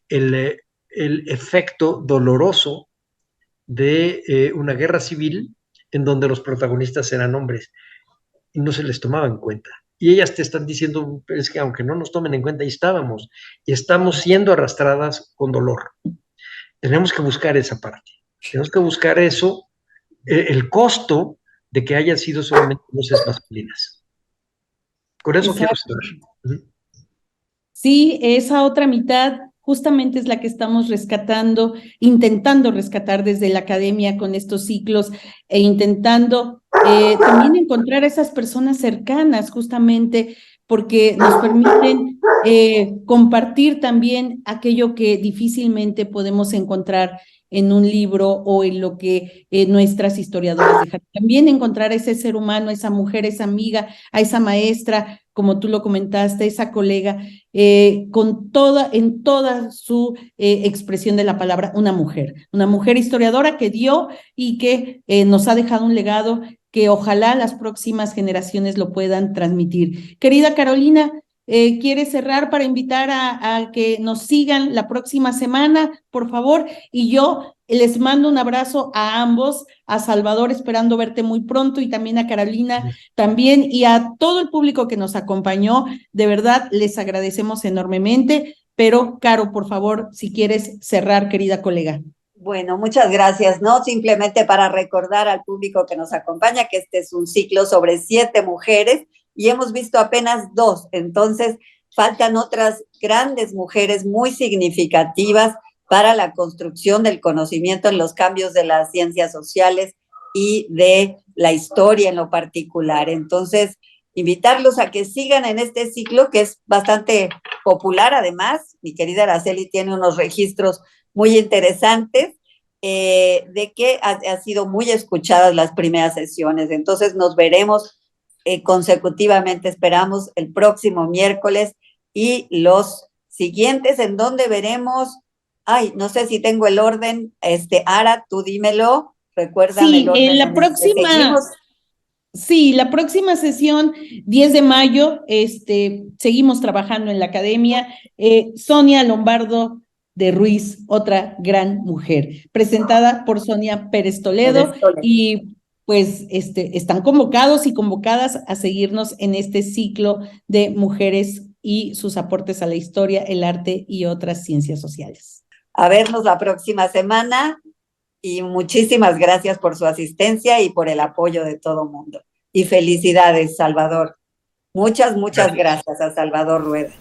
el efecto doloroso de una guerra civil en donde los protagonistas eran hombres y no se les tomaba en cuenta. Y ellas te están diciendo, es que aunque no nos tomen en cuenta, ahí estábamos y estamos siendo arrastradas con dolor. Tenemos que buscar esa parte, tenemos que buscar eso, el costo de que hayan sido solamente voces masculinas. Con eso quiero Exacto. estar. Sí, esa otra mitad justamente es la que estamos rescatando, intentando rescatar desde la academia con estos ciclos e intentando también encontrar a esas personas cercanas justamente porque nos permiten compartir también aquello que difícilmente podemos encontrar en un libro o en lo que nuestras historiadoras dejan. También encontrar a ese ser humano, a esa mujer, a esa amiga, a esa maestra, como tú lo comentaste, esa colega, en toda su expresión de la palabra, una mujer historiadora que dio y que nos ha dejado un legado que ojalá las próximas generaciones lo puedan transmitir. Querida Carolina, ¿quieres cerrar para invitar a que nos sigan la próxima semana, por favor? Y yo les mando un abrazo a ambos, a Salvador, esperando verte muy pronto, y también a Carolina, también, y a todo el público que nos acompañó. De verdad, les agradecemos enormemente. Pero, Caro, por favor, si quieres cerrar, querida colega. Bueno, muchas gracias, ¿no? Simplemente para recordar al público que nos acompaña que este es un ciclo sobre 7 mujeres y hemos visto apenas 2, entonces faltan otras grandes mujeres muy significativas para la construcción del conocimiento en los cambios de las ciencias sociales y de la historia en lo particular. Entonces, invitarlos a que sigan en este ciclo que es bastante popular además. Mi querida Araceli tiene unos registros muy interesantes, de que ha sido muy escuchadas las primeras sesiones. Entonces nos veremos consecutivamente, esperamos, el próximo miércoles y los siguientes, en donde veremos, no sé si tengo el orden, Ara, tú dímelo, recuérdame sí, el orden. En la próxima... Sí, la próxima sesión, 10 de mayo, seguimos trabajando en la academia. Sonia Lombardo de Ruiz, otra gran mujer, presentada por Sonia Pérez Toledo, y pues están convocados y convocadas a seguirnos en este ciclo de mujeres y sus aportes a la historia, el arte y otras ciencias sociales. A vernos la próxima semana y muchísimas gracias por su asistencia y por el apoyo de todo mundo. Y felicidades, Salvador. Muchas gracias a Salvador Rueda.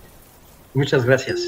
Muchas gracias.